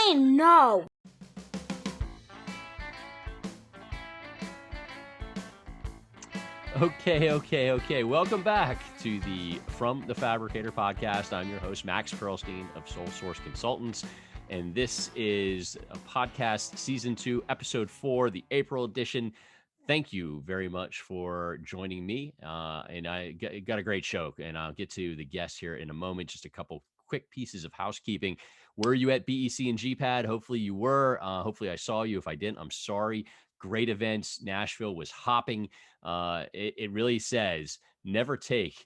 I know. Okay. Welcome back to the From the Fabricator podcast. I'm your host, Max Perlstein of Soul Source Consultants. And this is a podcast, season 2, episode 4, the April edition. Thank you very much for joining me. And I got a great show, and I'll get to the guests here in a moment. Just a couple quick pieces of housekeeping. Were you at BEC and GPAD? Hopefully you were. Hopefully I saw you. If I didn't, I'm sorry. Great events. Nashville was hopping. It really says never take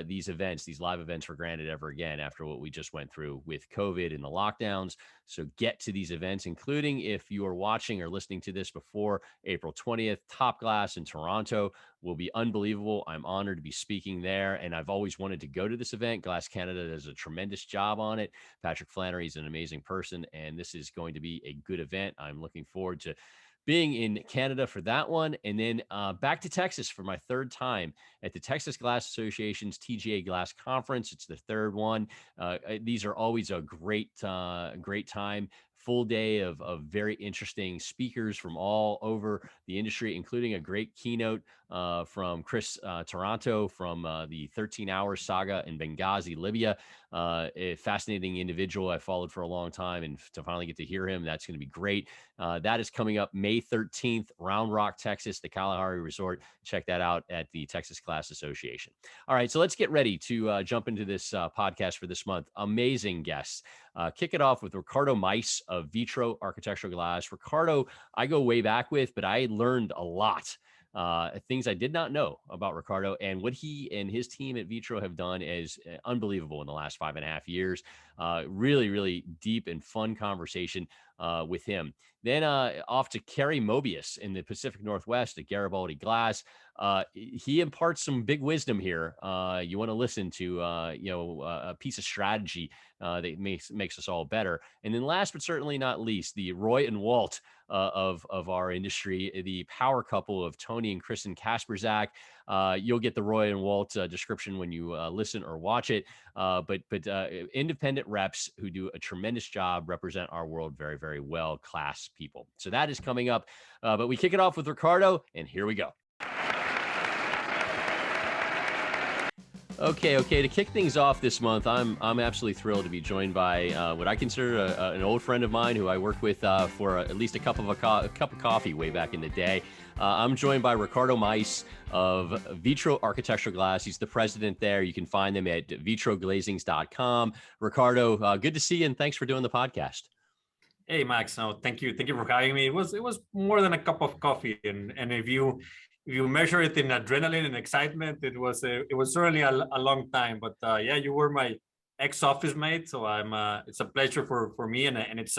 these events, these live events for granted ever again after what we just went through with COVID and the lockdowns. So get to these events, including if you are watching or listening to this before April 20th, Top Glass in Toronto will be unbelievable. I'm honored to be speaking there. And I've always wanted to go to this event. Glass Canada does a tremendous job on it. Patrick Flannery is an amazing person, and this is going to be a good event. I'm looking forward to being in Canada for that one, and then back to Texas for my third time at the Texas Glass Association's TGA Glass Conference. It's the third one. These are always a great time. Full day of very interesting speakers from all over the industry, including a great keynote from Chris Taranto from the 13-Hour Saga in Benghazi, Libya. A fascinating individual I followed for a long time, and to finally get to hear him, that's going to be great. That is coming up May 13th, Round Rock, Texas, the Kalahari Resort. Check that out at the Texas Glass Association. All right, so let's get ready to jump into this podcast for this month. Amazing guests. Kick it off with Ricardo Maiz of Vitro Architectural Glass. Ricardo, I go way back with, but I learned a lot. Things I did not know about Ricardo, and what he and his team at Vitro have done is unbelievable in the last 5.5 years. Really deep and fun conversation with him. Then off to Carey Mobius in the Pacific Northwest at Garibaldi Glass. He imparts some big wisdom here. You want to listen to a piece of strategy that makes us all better. And then last but certainly not least, the Roy and Walt of our industry, the power couple of Tony and Kristen Kasprzak. You'll get the Roy and Walt description when you listen or watch it. But independent reps who do a tremendous job, represent our world very, very well, class people. So that is coming up. But we kick it off with Ricardo, and here we go. Okay. To kick things off this month, I'm absolutely thrilled to be joined by what I consider an old friend of mine who I worked with for at least a cup of coffee way back in the day. I'm joined by Ricardo Maiz of Vitro Architectural Glass. He's the president there. You can find them at vitroglazings.com. Ricardo, good to see you, and thanks for doing the podcast. Hey, Max. No, thank you for having me. It was more than a cup of coffee, and if you measure it in adrenaline and excitement, it was certainly a long time. But yeah, you were my ex-office mate, so it's a pleasure for me, and it's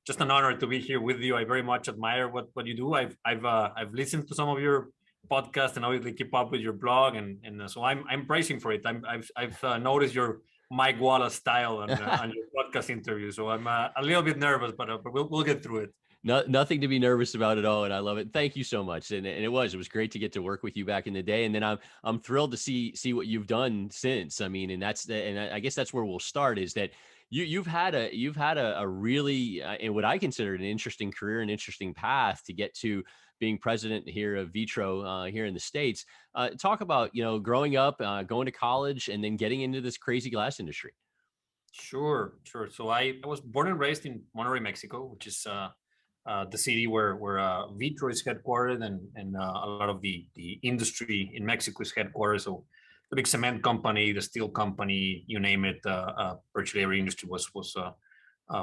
just an honor to be here with you. I very much admire what you do. I've listened to some of your podcasts and obviously keep up with your blog, and so I'm bracing for it. I've noticed your Mike Wallace style on your podcast interview, so I'm a little bit nervous, but we'll get through it. Nothing to be nervous about at all, and I love it. Thank you so much. And it was great to get to work with you back in the day, and then I'm thrilled to see what you've done since. I mean, and I guess that's where we'll start, is that you've had a really in what I consider an interesting career, an interesting path to get to being president here of Vitro here in the States. Talk about growing up, going to college, and then getting into this crazy glass industry. Sure. So I was born and raised in Monterrey, Mexico, which is the city where Vitro is headquartered, and a lot of the industry in Mexico is headquartered. So the big cement company, the steel company, you name it, virtually every industry was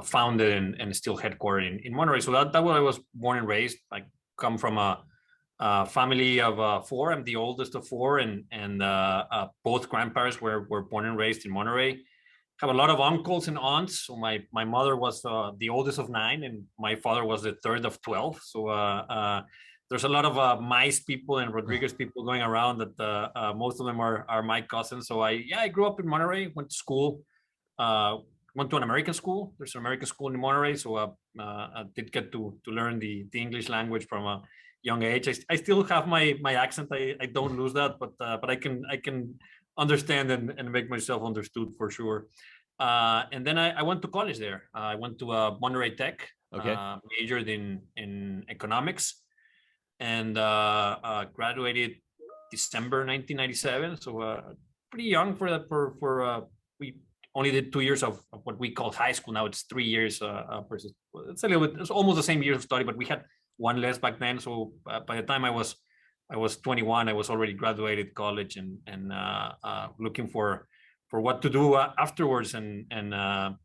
founded and still headquartered in Monterrey. So that's where I was born and raised. I come from a family of 4. I'm the oldest of 4, and both grandparents were born and raised in Monterrey. Have a lot of uncles and aunts. So my mother was the oldest of 9, and my father was the third of 12. So there's a lot of Maiz people and Rodriguez people going around that most of them are my cousins. So I grew up in Monterrey, went to school, went to an American school. There's an American school in Monterrey. So I did get to learn the English language from a young age. I still have my accent. I don't lose that, but I can understand and make myself understood for sure. And then I went to college there. I went to Monterey Tech, Okay. majored in economics, and graduated December 1997. So pretty young for that. We only did 2 years of what we call high school. Now it's 3 years versus it's a little bit. It's almost the same years of study, but we had one less back then. So by the time I was 21, I was already graduated college and looking for what to do afterwards. And I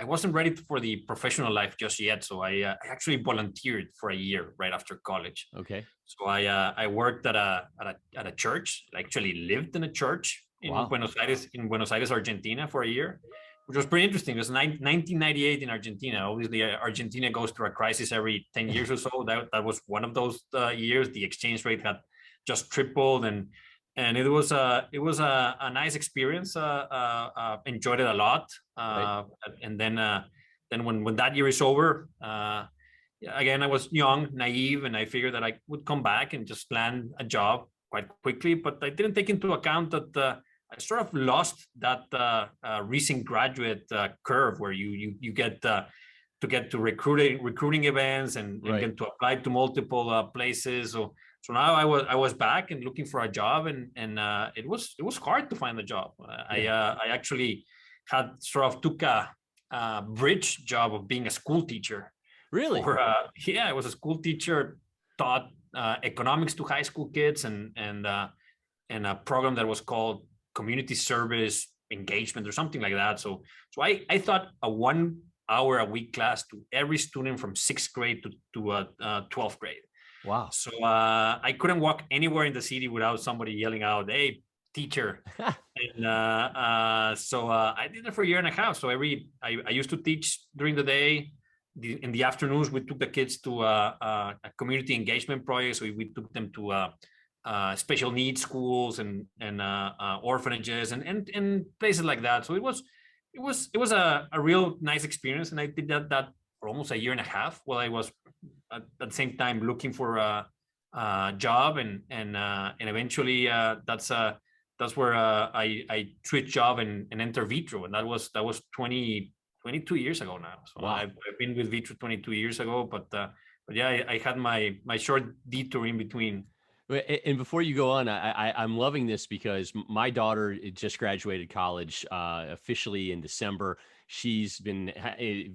wasn't ready for the professional life just yet. So I actually volunteered for a year right after college. Okay. So I worked at a church. I actually lived in a church in Wow. Buenos Aires, Argentina for a year, which was pretty interesting. It was 1998 in Argentina. Obviously, Argentina goes through a crisis every 10 years or so. That was one of those years. The exchange rate had just tripled, and it was a nice experience. Enjoyed it a lot. Right. And then when that year is over, again, I was young, naive, and I figured that I would come back and just land a job quite quickly. But I didn't take into account that I sort of lost that recent graduate curve where you get to get to recruiting events and get to apply to multiple places. So now I was back and looking for a job, and it was hard to find a job. I actually had sort of took a bridge job of being a school teacher. Really? I was a school teacher, taught economics to high school kids, and a program that was called community service engagement or something like that. So I thought a 1 hour a week class to every student from 6th grade to 12th grade. Wow. So I couldn't walk anywhere in the city without somebody yelling out, "Hey, teacher!" And so I did it for a year and a half. So I used to teach during the day. In the afternoons, we took the kids to a community engagement project. So we took them to special needs schools and orphanages and places like that. So it was a real nice experience, and I did that for almost a year and a half while I was at the same time looking for a job, and eventually that's where I switched job and entered Vitro, and that was 22 years ago now. So wow. I've been with Vitro 22 years ago, but yeah, I had my short detour in between. And before you go on, I'm loving this because my daughter just graduated college officially in December. She's been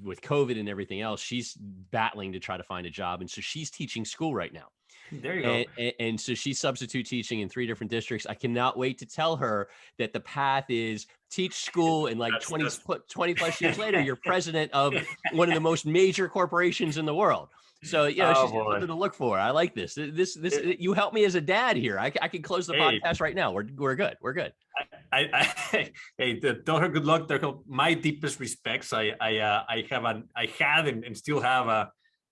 with COVID and everything else. She's battling to try to find a job. And so she's teaching school right now. There you go. And so she's substitute teaching in 3 different districts. I cannot wait to tell her that the path is teach school, and like 20 plus years later, you're president of one of the most major corporations in the world. So, she's got something to look for. I like this. You help me as a dad here. I can close the podcast right now. We're good. We're good. Hey, tell her good luck. My deepest respects. I had and still have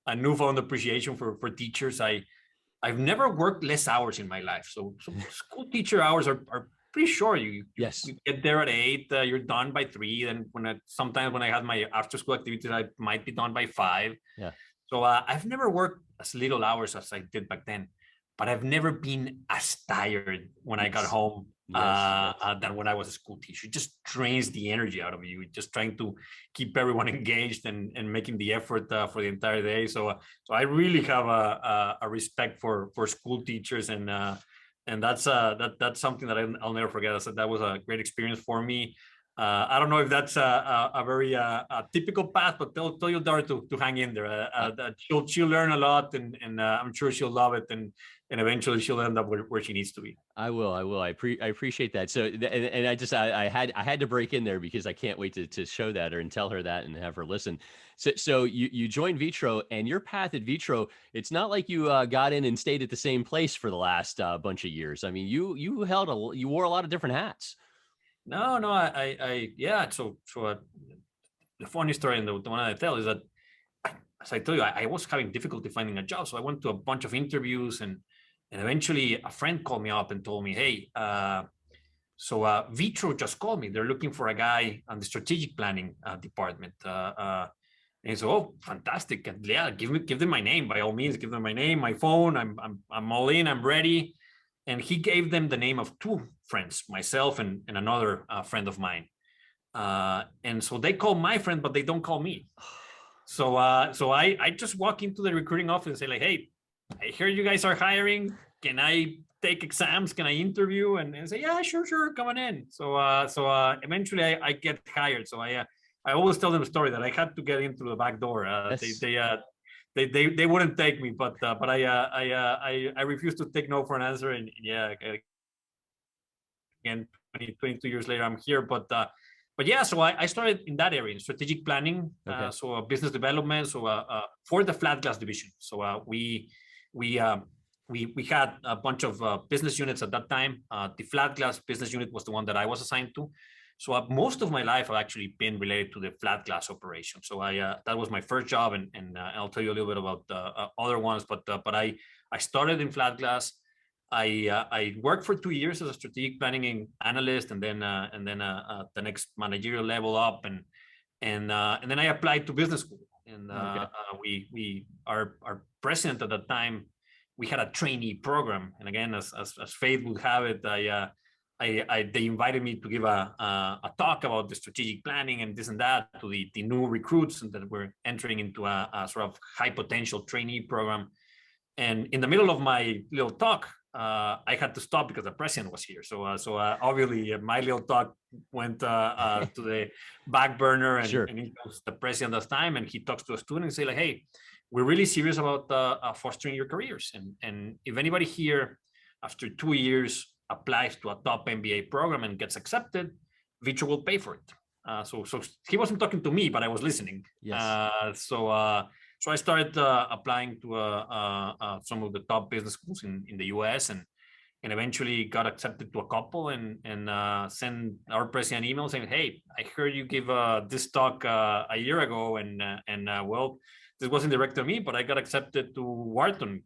a newfound appreciation for teachers. I've never worked less hours in my life. So school teacher hours are pretty short. You get there at 8, you're done by 3. Then sometimes when I had my after school activities, I might be done by 5. Yeah. So I've never worked as little hours as I did back then, but I've never been as tired when I got home than when I was a school teacher. It just drains the energy out of you. Just trying to keep everyone engaged and making the effort for the entire day. So I really have a respect for school teachers, and that's something that I'll never forget. That was a great experience for me. I don't know if that's a very typical path, but tell your daughter to hang in there. She'll learn a lot, and I'm sure she'll love it, and eventually she'll end up where she needs to be. I will. I appreciate that. So, and I had to break in there because I can't wait to show that and tell her that and have her listen. So you joined Vitro, and your path at Vitro, it's not like you got in and stayed at the same place for the last bunch of years. I mean, you wore a lot of different hats. No, yeah. So the funny story and the one I tell is that, as I told you, I was having difficulty finding a job. So I went to a bunch of interviews, and eventually a friend called me up and told me, "Hey, Vitro just called me. They're looking for a guy on the strategic planning department." And so, oh, fantastic! And yeah, give them my name by all means. Give them my name, my phone. I'm all in. I'm ready. And he gave them the name of 2 friends, myself and another friend of mine. And so they call my friend, but they don't call me. So I just walk into the recruiting office and say like, hey, I hear you guys are hiring. Can I take exams? Can I interview? And say, yeah, sure, come on in. So eventually I get hired. So I always tell them a story that I had to get in through the back door. They wouldn't take me, but I refused to take no for an answer. And yeah, again, 22 years later, I'm here. But yeah, so I started in that area, in strategic planning, Okay. so business development, so for the flat glass division. So we had a bunch of business units at that time. The flat glass business unit was the one that I was assigned to. So most of my life, I've actually been related to the flat glass operation. So that was my first job, and I'll tell you a little bit about other ones. But I started in flat glass. I worked for 2 years as a strategic planning analyst, and then the next managerial level up, and then I applied to business school. And our president at that time, we had a trainee program, and again, as fate would have it, they invited me to give a talk about the strategic planning and this and that to the new recruits that were entering into a sort of high potential trainee program. And in the middle of my little talk, I had to stop because the president was here. So obviously my little talk went to the back burner, and, Sure. and he comes the president at the time, and he talks to a student and say like, hey, we're really serious about fostering your careers. And if anybody here after 2 years applies to a top MBA program and gets accepted, Vitro will pay for it. So he wasn't talking to me, but I was listening. Yes. So I started applying to some of the top business schools in the US, and eventually got accepted to a couple, and sent our president an email saying, hey, I heard you give this talk a year ago, and well, this wasn't directed at me, but I got accepted to Wharton.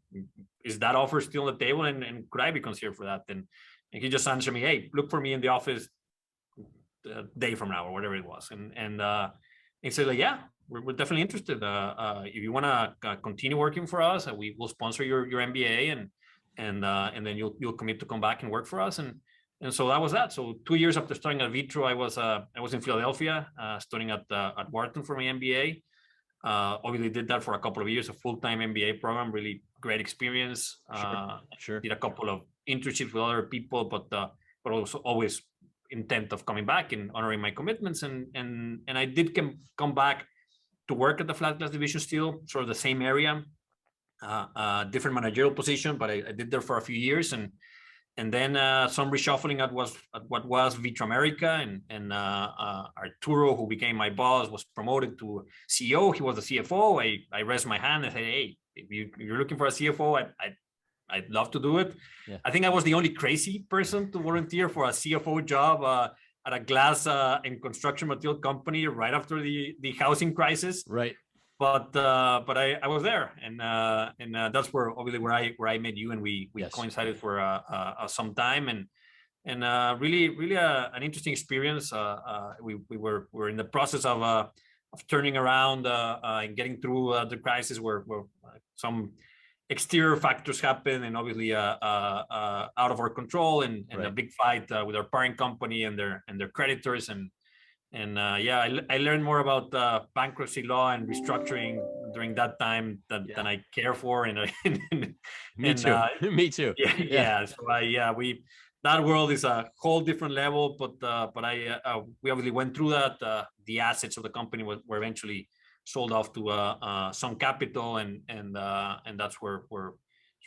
Is that offer still on the table, and could I be considered for that? And he just answered me, hey, look for me in the office a day from now, or whatever it was. And he said like, yeah, we're definitely interested. If you want to continue working for us, we will sponsor your MBA, and then you'll commit to come back and work for us. And so that was that. So 2 years after starting at Vitro, I was in Philadelphia, studying at Wharton for my MBA. Obviously did that for a couple of years, a full-time MBA program, really great experience. Sure. Did a couple of internships with other people, but also always intent of coming back and honoring my commitments. And I did come back to work at the flat glass division, still sort of the same area, different managerial position, but I did there for a few years, and then some reshuffling at what was Vitro America, and Arturo, who became my boss, was promoted to CEO. He was the CFO. I raised my hand and said, hey, if you're looking for a CFO, I'd love to do it. Yeah. I think I was the only crazy person to volunteer for a CFO job at a glass and construction material company right after the housing crisis. Right. But I was there, and that's where obviously where I met you, and we Yes. coincided for some time, and really an interesting experience. We were in the process of turning around and getting through the crisis, where some exterior factors happen, and obviously out of our control, and Right. a big fight with our parent company and their creditors, and I learned more about bankruptcy law and restructuring during that time than I care for, and Me too. Me too. Yeah. So that world is a whole different level, but we obviously went through that. The assets of the company were eventually sold off to some capital, and that's where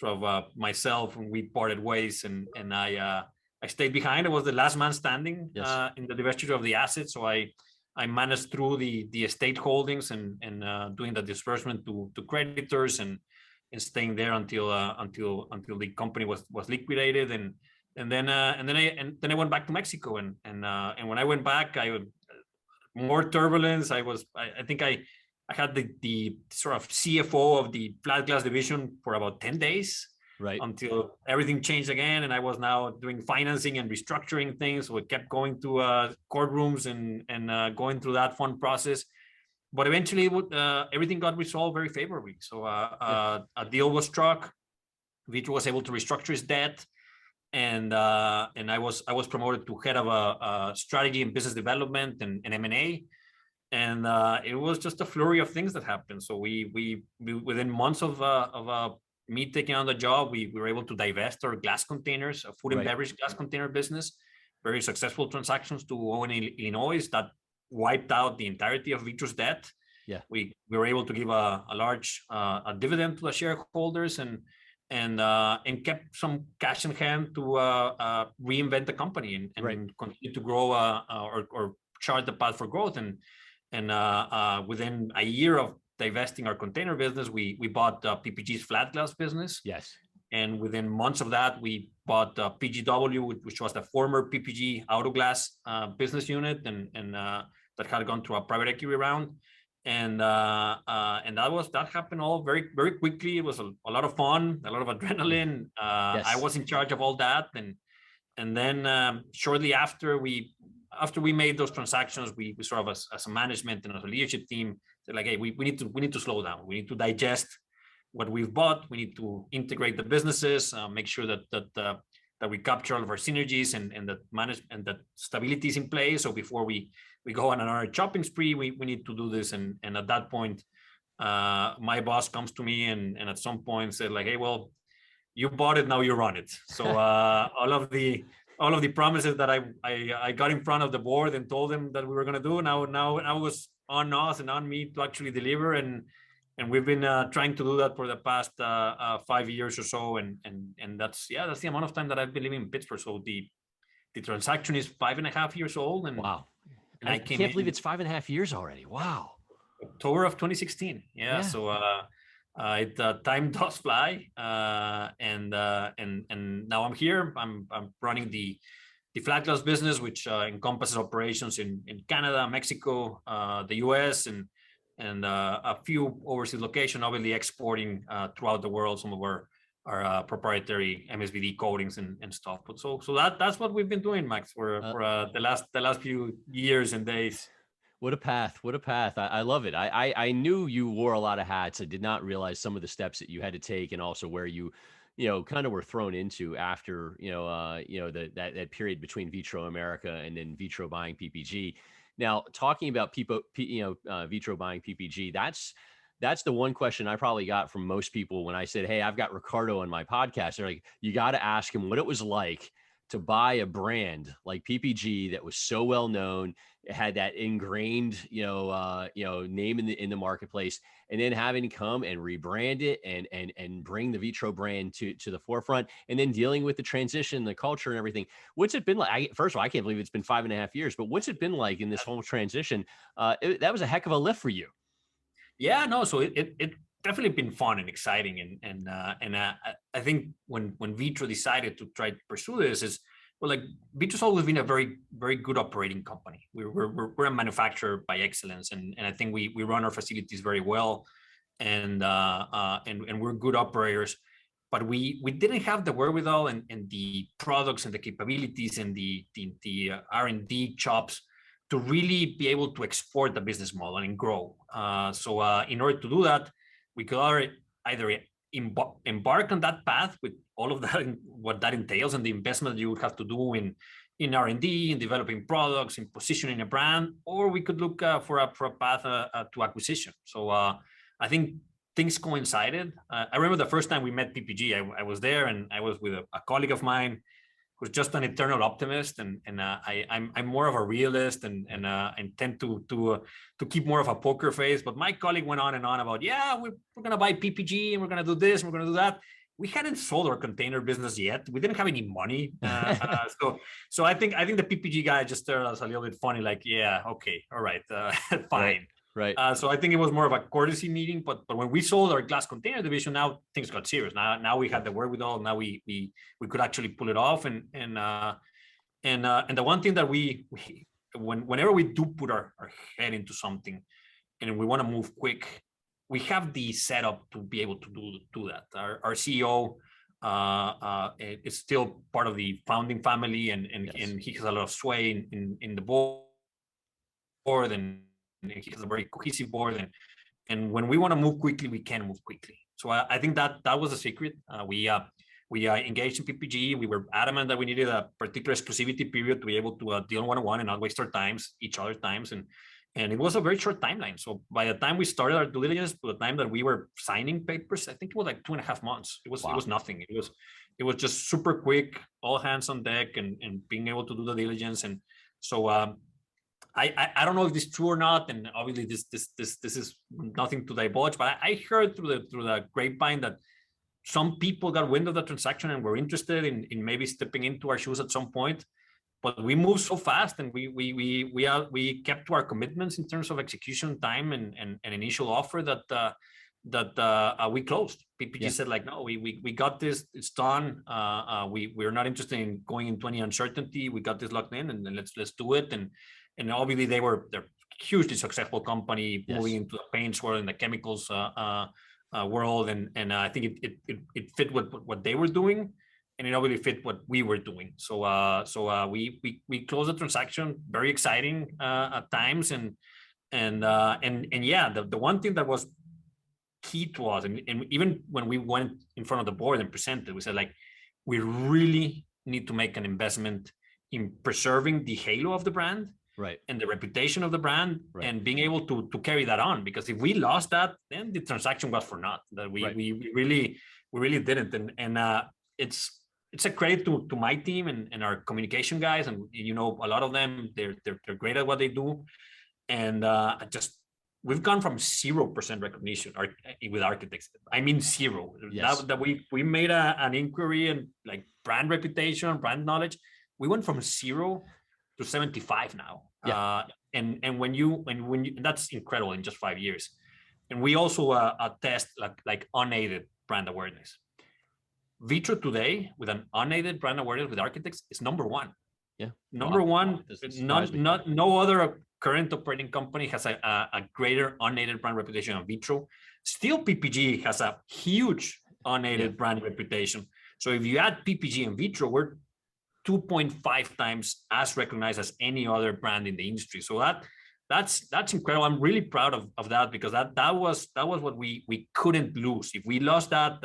sort of myself, and we parted ways, and I stayed behind. I was the last man standing in the divestiture of the assets, so I managed through the estate holdings, and doing the disbursement to creditors, and staying there until the company was liquidated, and then I went back to Mexico, and when I went back, more turbulence. I think I had the sort of CFO of the flat glass division for about 10 days. Right. Until everything changed again, and I was now doing financing and restructuring things. So we kept going to courtrooms and going through that fun process. But eventually, everything got resolved very favorably. So a deal was struck. Vitro was able to restructure his debt, and I was promoted to head of strategy and business development and M&A, and it was just a flurry of things that happened. So we within months of me taking on the job, we were able to divest our glass containers, a food and beverage glass container business, very successful transactions to Owen, Illinois, that wiped out the entirety of Vitro's debt. Yeah, we were able to give a large a dividend to the shareholders, and kept some cash in hand to reinvent the company and continue to grow or chart the path for growth. And within a year of divesting our container business, we bought PPG's flat glass business. Yes. And within months of that, we bought PGW, which was the former PPG auto glass business unit, and that had gone through a private equity round. And that happened all very, very quickly. It was a lot of fun, a lot of adrenaline. I was in charge of all that, and then shortly after we made those transactions, we sort of as a management and as a leadership team said, like, hey, we need to slow down. We need to digest what we've bought. We need to integrate the businesses, make sure that we capture all of our synergies and that management, that stability is in place. So before we go on another shopping spree, we need to do this. And at that point, my boss comes to me and at some point said, like, hey, well, you bought it, now you run it. So all of the promises that I got in front of the board and told them that we were going to do, now it was on us and on me to actually deliver. And we've been trying to do that for the past 5 years or so. And that's the amount of time that I've been living in Pittsburgh. So the transaction is 5.5 years old. And wow. And I can't believe it's 5.5 years already. Wow. October of 2016. Yeah. So time does fly. And now I'm here. I'm running the flat glass business, which encompasses operations in Canada, Mexico, the US, and a few overseas locations, obviously exporting throughout the world some of our proprietary MSVD coatings and stuff. But so that's what we've been doing, Max, for the last few years and days. What a path. What a path. I love it. I knew you wore a lot of hats. I did not realize some of the steps that you had to take, and also where you kind of were thrown into after, that period between Vitro America and then Vitro buying PPG. Now, talking about Vitro buying PPG, that's the one question I probably got from most people when I said, hey, I've got Ricardo on my podcast. They're like, you got to ask him what it was like to buy a brand like PPG that was so well known, it had that ingrained, name in the marketplace, and then having to come and rebrand it and bring the Vitro brand to the forefront, and then dealing with the transition, the culture, and everything. What's it been like? First of all, I can't believe it's been 5.5 years, but what's it been like in this whole transition? That was a heck of a lift for you. Yeah, no. So it definitely been fun and exciting, and I think when Vitro decided to try to pursue this is, well, like, Vitro's always been a very, very good operating company. We're a manufacturer by excellence, and I think we run our facilities very well, and we're good operators. But we didn't have the wherewithal and the products and the capabilities and the R&D chops to really be able to export the business model and grow. So in order to do that, we could either embark on that path with all of that, what that entails, and the investment you would have to do in R&D, in developing products, in positioning a brand, or we could look for a path to acquisition. So I think things coincided. I remember the first time we met PPG, I was there, and I was with a colleague of mine who's just an eternal optimist, and I'm more of a realist, and tend to keep more of a poker face. But my colleague went on and on about, we're gonna buy PPG and we're gonna do this and we're gonna do that. We hadn't sold our container business yet. We didn't have any money. So I think the PPG guy just stared at us a little bit funny, like, yeah, okay, all right, fine. Right. So I think it was more of a courtesy meeting, but when we sold our glass container division, now things got serious. Now we had the wherewithal. Now we could actually pull it off. And the one thing that whenever we do put our head into something and we want to move quick, we have the setup to be able to do that. Our CEO is still part of the founding family, and he has a lot of sway in the board, and he has a very cohesive board, and when we want to move quickly, we can move quickly. So I think that was a secret. We We engaged in PPG. We were adamant that we needed a particular exclusivity period to be able to deal one-on-one and not waste our times, each other's times. And it was a very short timeline. So by the time we started our due diligence, to the time that we were signing papers, I think it was like 2.5 months. It was nothing. It was just super quick, all hands on deck, and being able to do the diligence. And so I don't know if this is true or not, and obviously this is nothing to divulge, but I heard through the grapevine that some people got wind of the transaction and were interested in maybe stepping into our shoes at some point. But we moved so fast, and we kept to our commitments in terms of execution time and initial offer that we closed. PPG said like, no, we got this, it's done. We're not interested in going into any uncertainty. We got this locked in, and then let's do it. And obviously they're hugely successful company moving into the paints world and the chemicals world, and I think it fit what they were doing. And it obviously fit what we were doing. So we closed the transaction. Very exciting at times, and yeah, the one thing that was key to us, and even when we went in front of the board and presented, we said like, we really need to make an investment in preserving the halo of the brand, right, and the reputation of the brand, right, and being able to carry that on. Because if we lost that, then the transaction was for naught. That we really didn't, and it's a credit to my team and our communication guys, and a lot of them, they're great at what they do, and we've gone from 0% recognition with architects. I mean 0. Yes. That we made an inquiry and like brand reputation, brand knowledge. We went from 0 to 75 now. Yeah. And when you that's incredible in just 5 years. And we also test like unaided brand awareness. Vitro today, with an unaided brand awareness with architects, is number 1. Yeah, number 1. No other current operating company has a greater unaided brand reputation than Vitro. Still, PPG has a huge unaided brand reputation. So if you add PPG and Vitro, we're 2.5 times as recognized as any other brand in the industry. So that's incredible. I'm really proud of that, because that was what we couldn't lose. If we lost that,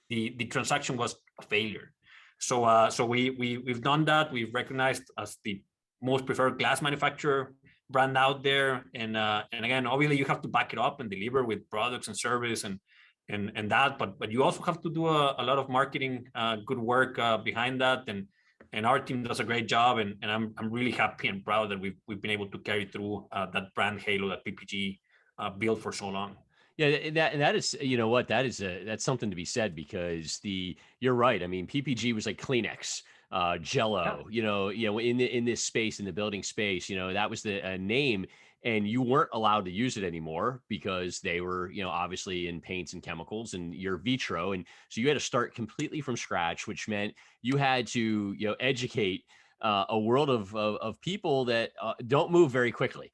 the transaction was a failure. So we've done that. We've recognized as the most preferred glass manufacturer brand out there, and again, obviously you have to back it up and deliver with products and service and that, but you also have to do a lot of marketing, good work behind that, and our team does a great job, and I'm really happy and proud that we've been able to carry through that brand halo that PPG built for so long. Yeah, that is, that's something to be said, because you're right. I mean, PPG was like Kleenex, Jello, in this space, in the building space, that was the name, and you weren't allowed to use it anymore because they were, obviously in paints and chemicals, and you're Vitro. And so you had to start completely from scratch, which meant you had to, educate a world of people that don't move very quickly,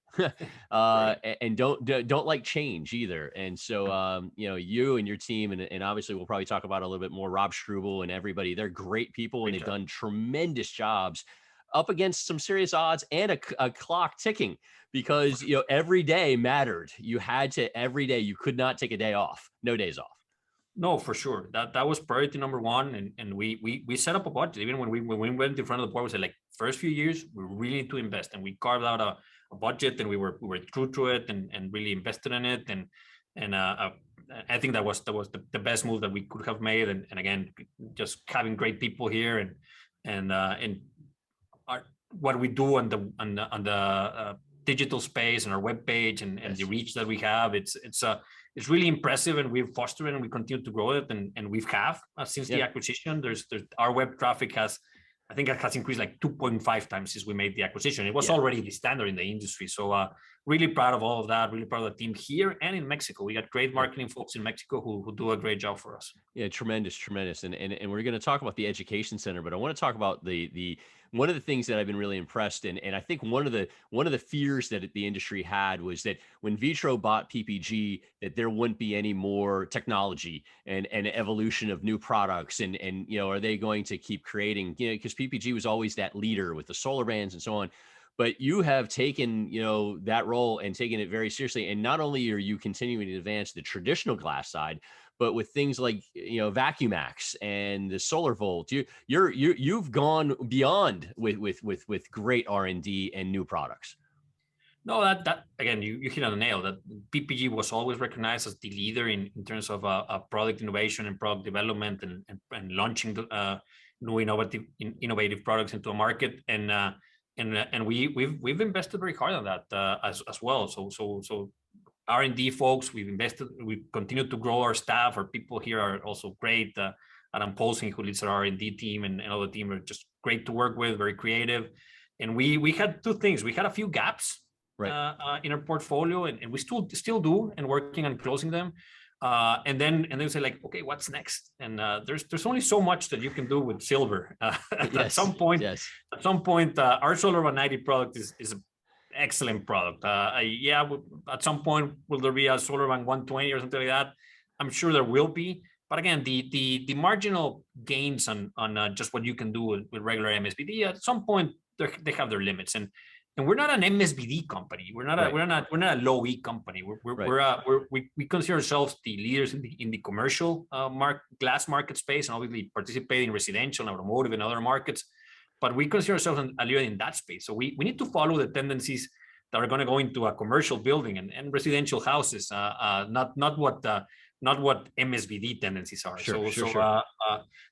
and don't like change either. And so, you and your team, and obviously we'll probably talk about it a little bit more, Rob Struble and everybody, they're great people, and they've done tremendous jobs up against some serious odds and a clock ticking, because, every day mattered. You had to, every day, you could not take a day off, no days off. No, for sure. That was priority number 1, and we set up a budget. Even when we went in front of the board, we said like, first few years we really need to invest, and we carved out a budget, and we were true to it, and really invested in it, and I think that was the best move that we could have made, and again, just having great people here, and what we do on the digital space and our webpage and the reach that we have, it's really impressive, and we've fostered it, and we continue to grow it, and we've since the acquisition. There's our web traffic has increased like 2.5 times since we made the acquisition. It was already the standard in the industry. So really proud of all of that. Really proud of the team here and in Mexico. We got great marketing folks in Mexico who do a great job for us. Yeah, tremendous. And we're going to talk about the education center, but I want to talk about the one of the things that I've been really impressed in, and I think one of the fears that the industry had was that when Vitro bought PPG, that there wouldn't be any more technology and evolution of new products, and are they going to keep creating, because PPG was always that leader with the solar bands and so on. but you have taken, that role and taken it very seriously. And not only are you continuing to advance the traditional glass side, but with things like, VacuumX and the Solar Volt, you've gone beyond with great R&D and new products. No, that again, you hit on the nail. That PPG was always recognized as the leader in terms of product innovation and product development and launching the new innovative products into a market. And we've invested very hard on that as well. So R&D folks, we've invested. We continue to grow our staff. Our people here are also great. Adam Polsing, who leads our R&D team, and other team are just great to work with, very creative. And we had two things. We had a few gaps. Right. In our portfolio, and we still do, and working on closing them. And then say like, okay, what's next? And there's only so much that you can do with silver. At some point, our Solar 190 product is an excellent product. At some point, will there be a Solar 120 or something like that? I'm sure there will be. But again, the marginal gains on just what you can do with regular MSBD, at some point they have their limits. And we're not an MSBD company. We're not a low E company. We consider ourselves the leaders in the commercial glass market space, and obviously participate in residential and automotive and other markets. But we consider ourselves a leader in that space. So we need to follow the tendencies that are going to go into a commercial building and residential houses, not what MSBD tendencies are. Sure.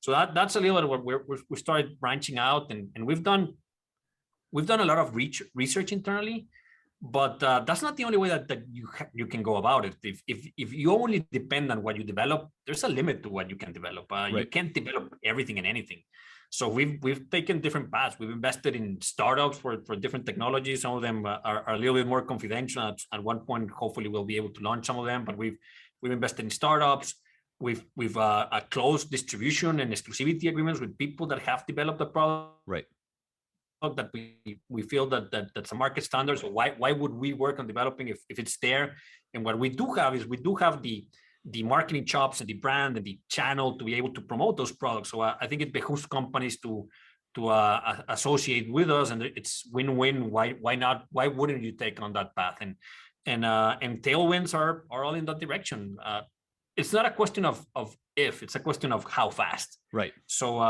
So that's a little bit where we started branching out, and we've done a lot of research internally, but that's not the only way that you can go about it. If you only depend on what you develop, there's a limit to what you can develop. You can't develop everything and anything. So we've taken different paths. We've invested in startups for different technologies. Some of them are a little bit more confidential. At one point, hopefully, we'll be able to launch some of them. But we've invested in startups. We've closed distribution and exclusivity agreements with people that have developed the product. Right. That we feel that's a market standard. So why would we work on developing if it's there? And what we do have is the marketing chops and the brand and the channel to be able to promote those products. So I think it behooves companies to associate with us, and it's win-win. Why not? Why wouldn't you take on that path? And tailwinds are all in that direction. It's not a question of if, it's a question of how fast. Right. So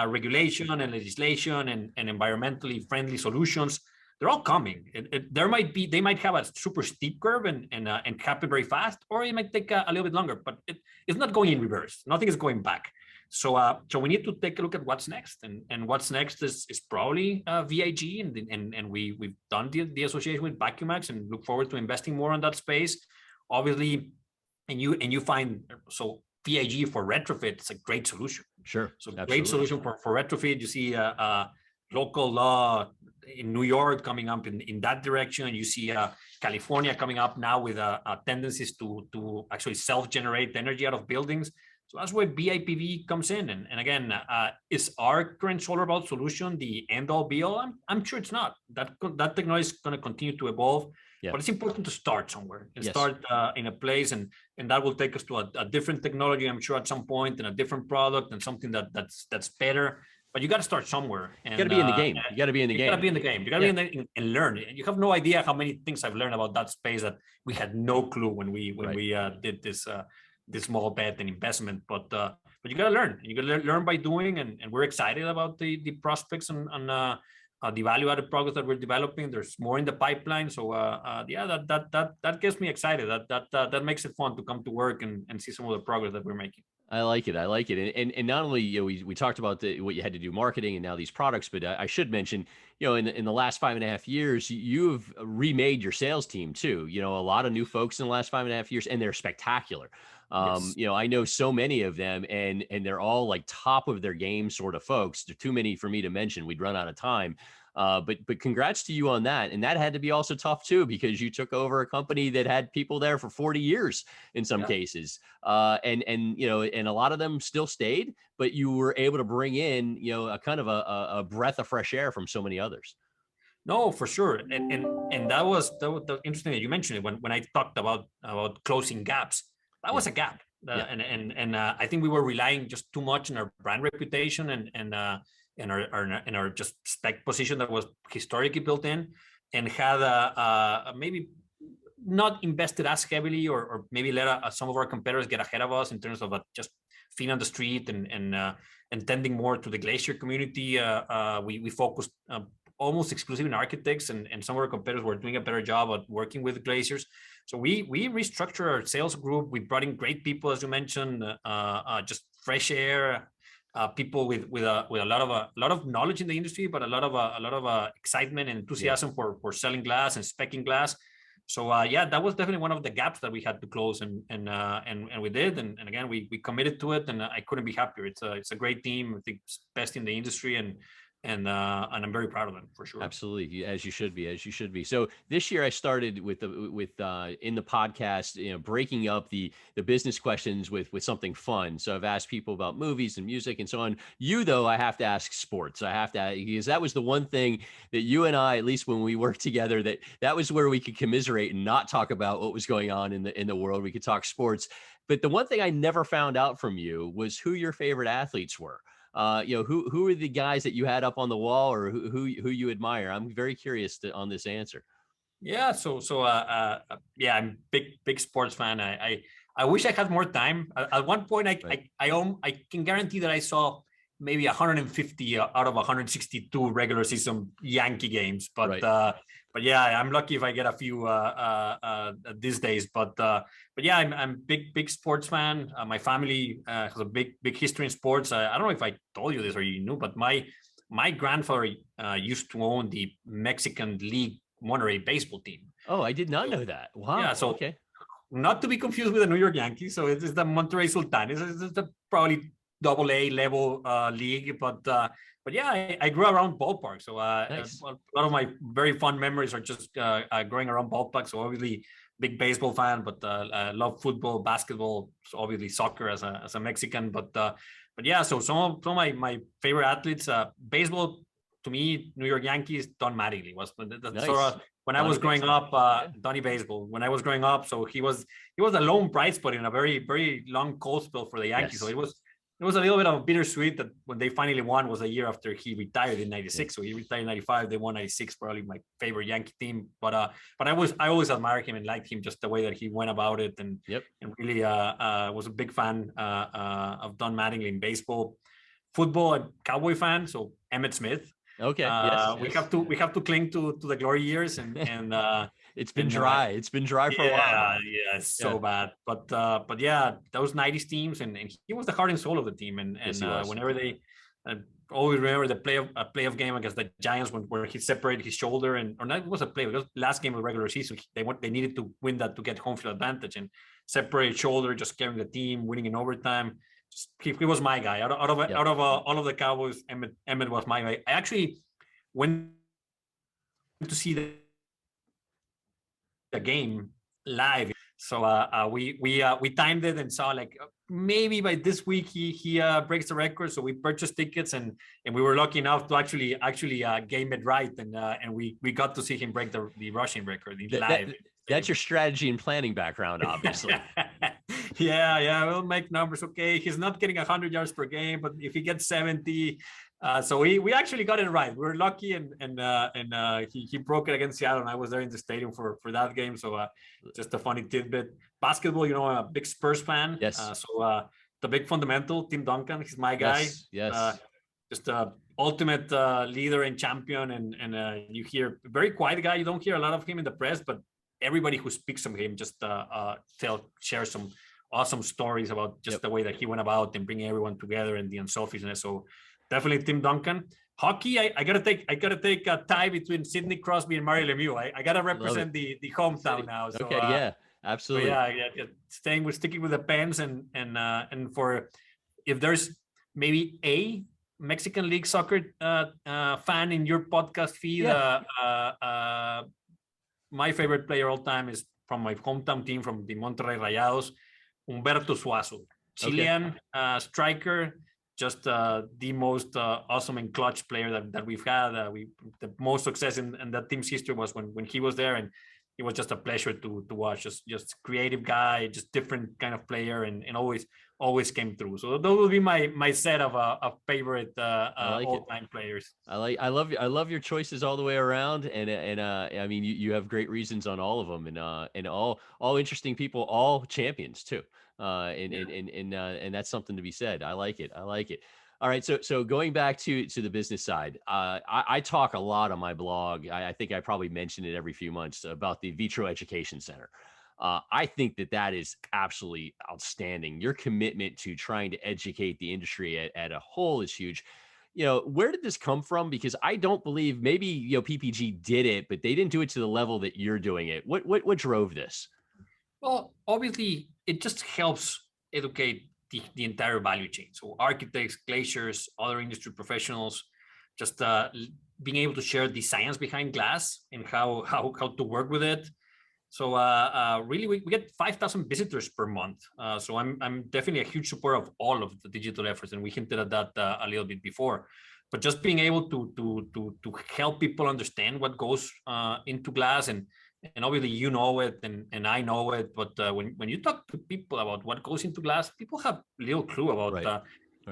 regulation and legislation and environmentally friendly solutions, they're all coming. They might have a super steep curve and happen very fast, or it might take a little bit longer, but it's not going in reverse. Nothing is going back. So we need to take a look at what's next, and what's next is probably VIG, and we've done the association with VacuumX and look forward to investing more on that space. Obviously, and you find so VIG for retrofit, it's a great solution. Sure. So absolutely. Great solution for retrofit. You see local law in New York coming up in that direction. You see California coming up now with tendencies to actually self-generate energy out of buildings. So that's where BIPV comes in. And again, is our current Solar Vault solution the end-all be-all? I'm sure it's not. That technology is going to continue to evolve. Yeah. But it's important to start somewhere and start in a place, and that will take us to a different technology, I'm sure, at some point, and a different product and something that's better. But you got to start somewhere. And, you got to be in the game. You got to be in the game. You got to be in the game. You got to be in the and learn. You have no idea how many things I've learned about that space that we had no clue when we did this small bet and investment. But you got to learn. You got to learn by doing, and we're excited about the prospects and the value-added products that we're developing. There's more in the pipeline. So that gets me excited. That makes it fun to come to work and see some of the progress that we're making. I like it. And not only, we talked about what you had to do marketing and now these products, but I should mention, in the last 5.5 years, you've remade your sales team too. A lot of new folks in the last 5.5 years, and they're spectacular. Yes. I know so many of them, and they're all like top of their game sort of folks. There are too many for me to mention. We'd run out of time. But congrats to you on that. And that had to be also tough too, because you took over a company that had people there for 40 years in some cases. And a lot of them still stayed, but you were able to bring in, a kind of a breath of fresh air from so many others. No, for sure. And that was interesting that you mentioned it when I talked about closing gaps. That was a gap. And I think we were relying just too much on our brand reputation and in our just spec position that was historically built in, and had maybe not invested as heavily, or maybe let some of our competitors get ahead of us in terms of just feet on the street and tending more to the glacier community. We focused almost exclusively in architects, and some of our competitors were doing a better job at working with glaciers. So we restructured our sales group. We brought in great people, as you mentioned, just fresh air, people with a lot of knowledge in the industry, but a lot of excitement and enthusiasm for selling glass and speccing glass. So that was definitely one of the gaps that we had to close, and we did, and again we committed to it, and I couldn't be happier. It's a great team. I think it's best in the industry, and I'm very proud of them, for sure. Absolutely, as you should be. So this year I started with in the podcast, breaking up the business questions with something fun. So I've asked people about movies and music and so on. You, though, I have to ask sports. Because that was the one thing that you and I, at least when we worked together, that was where we could commiserate and not talk about what was going on in the world. We could talk sports. But the one thing I never found out from you was who your favorite athletes were. Who are the guys that you had up on the wall, or who you admire? I'm very curious on this answer. Yeah, I'm big sports fan. I wish I had more time. At one point, I can guarantee that I saw maybe 150 out of 162 regular season Yankee games. But yeah, I'm lucky if I get a few these days. But yeah, I'm big sports fan. My family has a big history in sports. I don't know if I told you this or you knew, but my grandfather used to own the Mexican League Monterrey baseball team. Oh, I did not know that. Wow. Yeah. So okay. Not to be confused with the New York Yankees. So it's the Monterrey Sultanes. It's the probably AA level league, but yeah, I grew around ballparks. So nice. A lot of my very fun memories are just growing around ballparks. So obviously big baseball fan, but I love football, basketball, so obviously soccer as a Mexican. But yeah, so some of my favorite athletes, baseball, to me, New York Yankees, Don Mattingly was nice. Sort of when I was growing up, Donnie Baseball. When I was growing up, so he was a lone bright spot in a very, very long cold spell for the Yankees. Yes. So it was a little bit of a bittersweet that when they finally won was a year after he retired in '96. So he retired in '95. They won '96, probably my favorite Yankee team. But I always admired him and liked him, just the way that he went about it, and really was a big fan of Don Mattingly in baseball. Football, a Cowboy fan, so Emmitt Smith. Okay. We have to cling to the glory years, and it's been dry. It's been dry for a while. Yeah, it's so bad. But yeah, those '90s teams, and he was the heart and soul of the team. And whenever they, always remember the playoff game against the Giants where he separated his shoulder, or not, it was a play. It was last game of the regular season. They needed to win that to get home field advantage, and separate shoulder, just carrying the team, winning in overtime. He was my guy. Out of all of the Cowboys, Emmitt was my guy. I actually went to see the game live. So we timed it and saw like maybe by this week he breaks the record. So we purchased tickets, and we were lucky enough to actually game it right, and we got to see him break the rushing record live. That's your strategy and planning background, obviously. Yeah, we'll make numbers. Okay, he's not getting 100 yards per game, but if he gets 70, so we actually got it right. We were lucky, and he broke it against Seattle, and I was there in the stadium for that game. So just a funny tidbit. Basketball, I'm a big Spurs fan. Yes. So the big fundamental, Tim Duncan, he's my guy. Yes. Just ultimate leader and champion, and you hear very quiet guy. You don't hear a lot of him in the press, but everybody who speaks of him just share some awesome stories about just the way that he went about and bringing everyone together and the unselfishness. So definitely Tim Duncan. Hockey, I gotta take a tie between Sidney Crosby and Mario Lemieux. I gotta represent the hometown now. So, okay, yeah, absolutely. Sticking with the Pens, and for if there's maybe a Mexican League soccer fan in your podcast feed, my favorite player all time is from my hometown team, from the Monterrey Rayados, Humberto Suazo, Chilean striker, just the most awesome and clutch player that we've had. The most success in that team's history was when he was there, and it was just a pleasure to watch. Just creative guy, just different kind of player, and always came through. So those would be my set of favorite all time players. I love your choices all the way around, and I mean you have great reasons on all of them, and all interesting people, all champions too. And that's something to be said. I like it. All right, so going back to the business side, I talk a lot on my blog. I think I probably mention it every few months about the Vitro Education Center. I think that is absolutely outstanding. Your commitment to trying to educate the industry at a whole is huge. Where did this come from? Because I don't believe, maybe PPG did it, but they didn't do it to the level that you're doing it. What drove this? Well, obviously, it just helps educate the entire value chain. So architects, glaciers, other industry professionals, just being able to share the science behind glass and how to work with it. So really, we get 5,000 visitors per month. So I'm definitely a huge supporter of all of the digital efforts, and we hinted at that a little bit before. But just being able to help people understand what goes into glass, and obviously you know it and I know it, but when you talk to people about what goes into glass, people have little clue about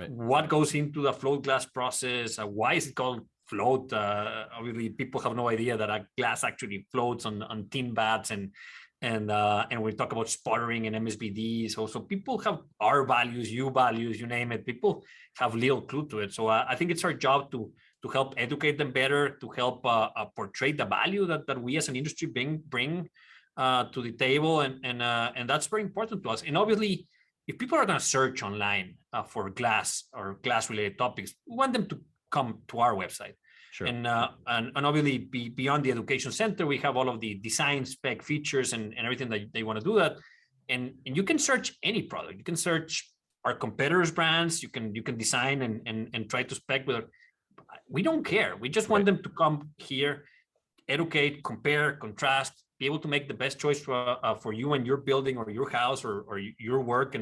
what goes into the float glass process. Why is it called float? Obviously, people have no idea that a glass actually floats on tin bats, and we talk about sputtering and MSBD. So people have R values, U values, you name it. People have little clue to it. So I think it's our job to help educate them better, to help portray the value that we as an industry bring to the table, and that's very important to us. And obviously, if people are going to search online for glass or glass related topics, we want them to come to our website. Sure. And obviously beyond the education center, we have all of the design spec features and everything that they want to do that. And you can search any product. You can search our competitors' brands. You can design and try to spec with. We don't care. We just want them to come here, educate, compare, contrast, be able to make the best choice for you and your building or your house or your work.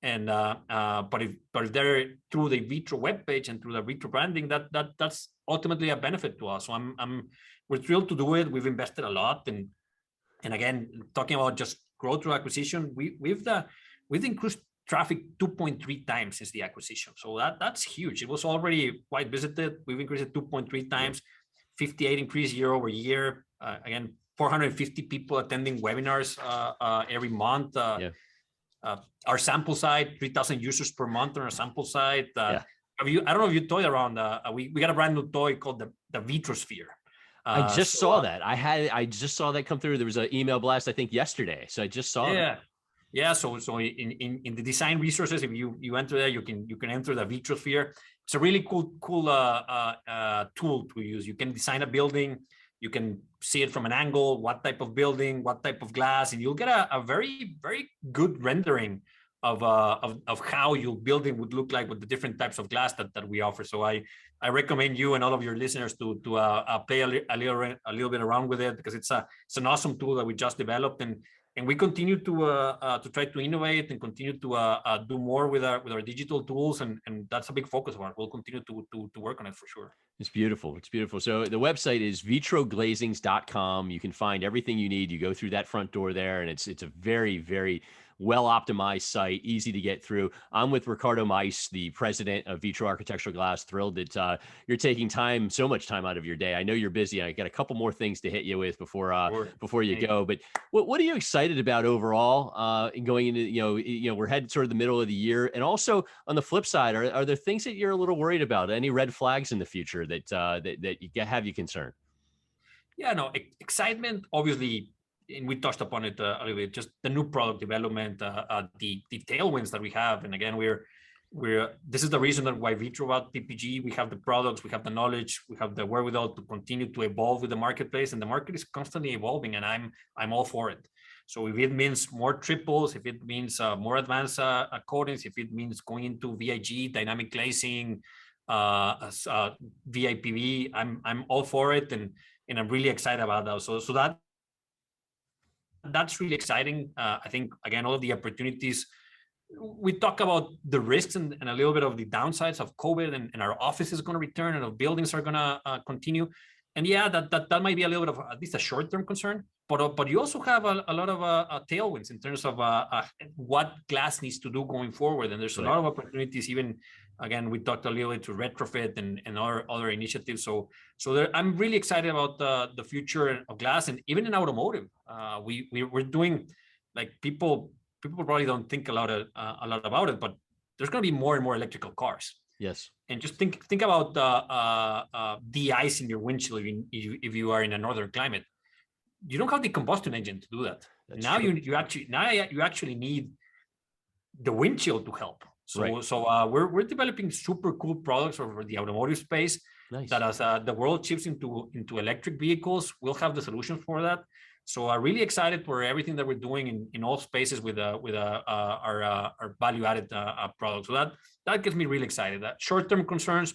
But if they're through the Vitro webpage and through the Vitro branding, that's ultimately a benefit to us. So we're thrilled to do it. We've invested a lot, and again, talking about just growth through acquisition, we've increased traffic 2.3 times since the acquisition. So that's huge. It was already quite visited. We've increased it 2.3 times, 58 increase year over year. Again, 450 people attending webinars every month. Our sample site, 3,000 users per month on our sample site. I don't know if you toyed around. We got a brand new toy called the Vitrosphere. I just saw that. I just saw that come through. There was an email blast, I think, yesterday. So I just saw that. Yeah. So in the design resources, if you enter there, you can enter the Vitrosphere. It's a really cool tool to use. You can design a building. You can see it from an angle, what type of building, what type of glass, and you'll get a very, very good rendering of how your building would look like with the different types of glass that we offer. So I recommend you and all of your listeners to play a little bit around with it, because it's an awesome tool that we just developed, and we continue to try to innovate and continue to do more with our digital tools, and that's a big focus of ours. We'll continue to work on it for sure. It's beautiful. It's beautiful. So the website is vitroglazings.com. You can find everything you need. You go through that front door there, and it's a very, very well-optimized site, easy to get through. I'm with Ricardo Maiz, the president of Vitro Architectural Glass. Thrilled that you're taking so much time out of your day. I know you're busy. I got a couple more things to hit you with before you go. But what are you excited about overall going into, we're headed sort of the middle of the year. And also on the flip side, are there things that you're a little worried about? Any red flags in the future that have you concerned? Yeah, no, excitement, obviously. And we touched upon it a little bit, just the new product development, the tailwinds that we have. And again, this is the reason that why Vitro about PPG, we have the products, we have the knowledge, we have the wherewithal to continue to evolve with the marketplace, and the market is constantly evolving, and I'm all for it. So if it means more triples, if it means more advanced coatings, if it means going into VIG, dynamic glazing, VIPV, I'm all for it, and I'm really excited about that. So that's really exciting. I think, again, all of the opportunities. We talk about the risks and a little bit of the downsides of COVID, and our office is going to return and our buildings are going to continue. and yeah, that might be a little bit of at least a short-term concern, but you also have a lot of tailwinds in terms of what glass needs to do going forward, and there's a lot of opportunities. Even again, we talked a little bit to retrofit and other initiatives. So I'm really excited about the future of glass, and even in automotive, we're doing, like, people probably don't think a lot about it, but there's going to be more and more electrical cars. Yes. And just think about de-icing your windshield if you are in a northern climate. You don't have the combustion engine to do that. That's now true. you actually need the windshield to help. So we're developing super cool products for the automotive space. Nice. That as the world shifts into electric vehicles, we'll have the solutions for that. So I'm really excited for everything that we're doing in all spaces with our value-added products. So that gets me really excited. That short-term concerns,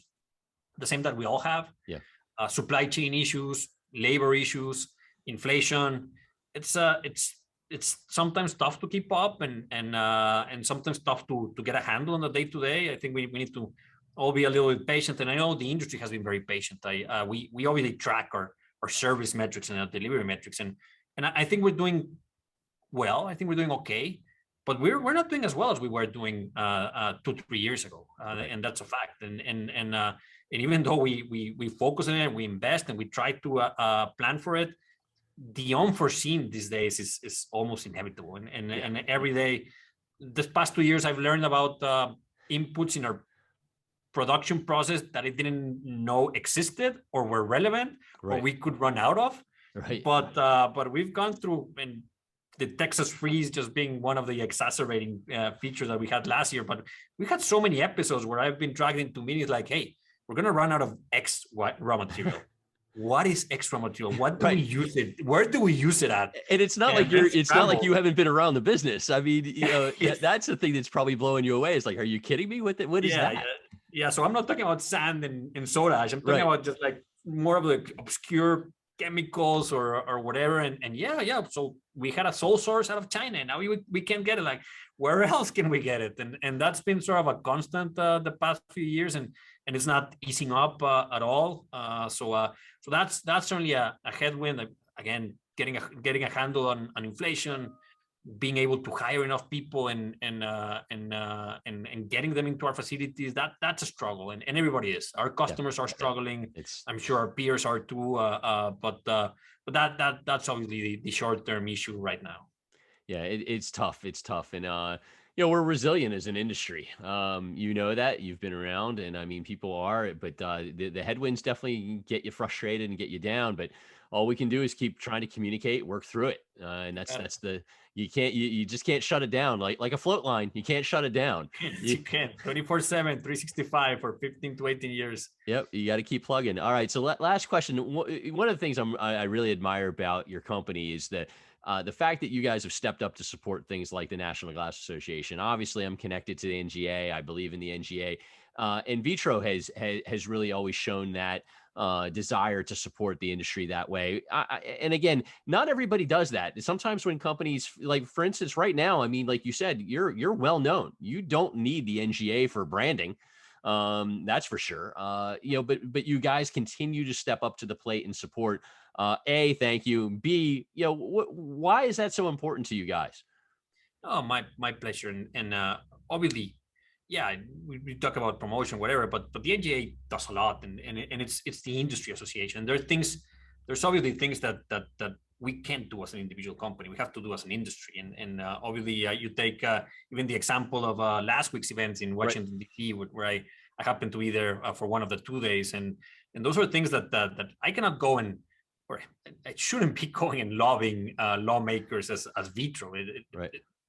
the same that we all have. Yeah. Supply chain issues, labor issues, inflation. It's sometimes tough to keep up, and sometimes tough to get a handle on the day-to-day. I think we need to all be a little bit patient. And I know the industry has been very patient. We obviously track our service metrics and our delivery metrics, and I think we're doing well. I think we're doing okay, but we're not doing as well as we were doing 2-3 years ago, and that's a fact. And even though we focus on it, we invest, and we try to plan for it, the unforeseen these days is almost inevitable. And every day, this past 2 years, I've learned about inputs in our production process that I didn't know existed or were relevant, or we could run out of. Right. But we've gone through, and the Texas freeze just being one of the exacerbating features that we had last year. But we had so many episodes where I've been dragged into meetings like, hey, we're going to run out of X raw material. What is X raw material? What do we use it? Where do we use it at? And it's not like not like you haven't been around the business. I mean, that's the thing that's probably blowing you away. It's like, are you kidding me with it? What is that? Yeah. So I'm not talking about sand and soda ash. I'm talking about just like more of the obscure chemicals or whatever. And so we had a sole source out of China, and now we can't get it. Like, where else can we get it? And that's been sort of a constant the past few years, and it's not easing up at all. So that's certainly a headwind. Again, getting a handle on inflation, being able to hire enough people and getting them into our facilities, that's a struggle, and everybody is. Our customers are struggling. I'm sure our peers are too. But that's obviously the short-term issue right now. Yeah, it's tough. It's tough, and we're resilient as an industry. That you've been around, and I mean, people are, but the headwinds definitely get you frustrated and get you down. But all we can do is keep trying to communicate, work through it, and you just can't shut it down like a float line. You can't shut it down. You can't 24/7, 365 for 15 to 18 years. Yep, you got to keep plugging. All right, so last question. One of the things I really admire about your company is that the fact that you guys have stepped up to support things like the National Glass Association. Obviously, I'm connected to the NGA. I believe in the NGA, and Vitro has really always shown that desire to support the industry that way. And again, not everybody does that. Sometimes when companies, like for instance, right now, I mean, like you said, you're well known. You don't need the NGA for branding. That's for sure. But you guys continue to step up to the plate and support. A, thank you. B, why is that so important to you guys? Oh, my pleasure. And obviously, yeah, we talk about promotion, whatever, but the NGA does a lot, and it's the industry association. There's obviously things that we can't do as an individual company. We have to do as an industry. And obviously, you take even the example of last week's events in Washington, D.C., where I happened to be there for one of the 2 days. And those are things that I cannot go or I shouldn't be going and lobbying lawmakers as Vitro.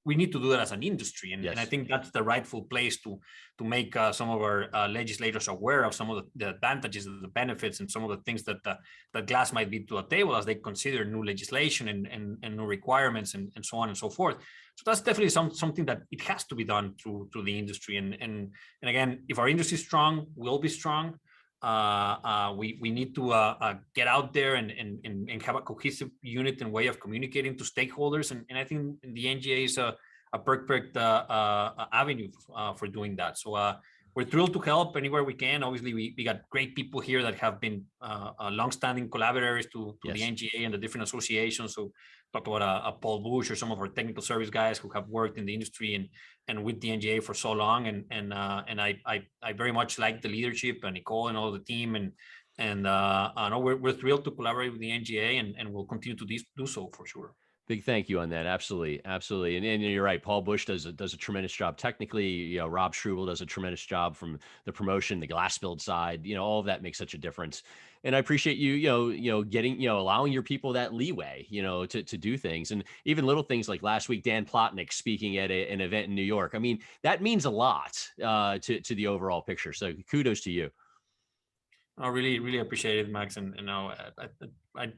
We need to do that as an industry, and I think that's the rightful place to make some of our legislators aware of some of the advantages, the benefits, and some of the things that glass might be to the table as they consider new legislation and new requirements and so on and so forth. So that's definitely something that it has to be done through the industry. And again, if our industry is strong, we'll be strong. We need to get out there and have a cohesive unit and way of communicating to stakeholders, and I think the NGA is a perfect avenue for doing that. So we're thrilled to help anywhere we can. Obviously, we got great people here that have been longstanding collaborators to the NGA and the different associations. So talk about Paul Bush or some of our technical service guys who have worked in the industry and with the NGA for so long. And I very much like the leadership and Nicole and all the team. And I know we're thrilled to collaborate with the NGA and we'll continue to do so for sure. Big thank you on that. Absolutely. Absolutely. And you're right. Paul Bush does a tremendous job. Technically, Rob Struble does a tremendous job from the promotion, the glass build side, all of that makes such a difference. And I appreciate you, getting, allowing your people that leeway, to do things. And even little things like last week, Dan Plotnick speaking at an event in New York. I mean, that means a lot to the overall picture. So kudos to you. I really, really appreciate it, Max. And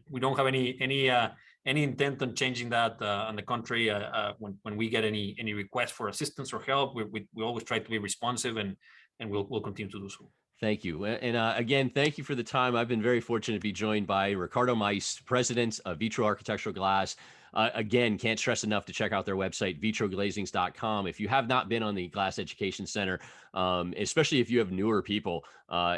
we don't have any intent on changing that. On the contrary, when we get any requests for assistance or help, we always try to be responsive, and we'll continue to do so. Thank you. And again, thank you for the time. I've been very fortunate to be joined by Ricardo Maiz, president of Vitro Architectural Glass. Again, can't stress enough to check out their website, vitroglazings.com. If you have not been on the Glass Education Center, especially if you have newer people,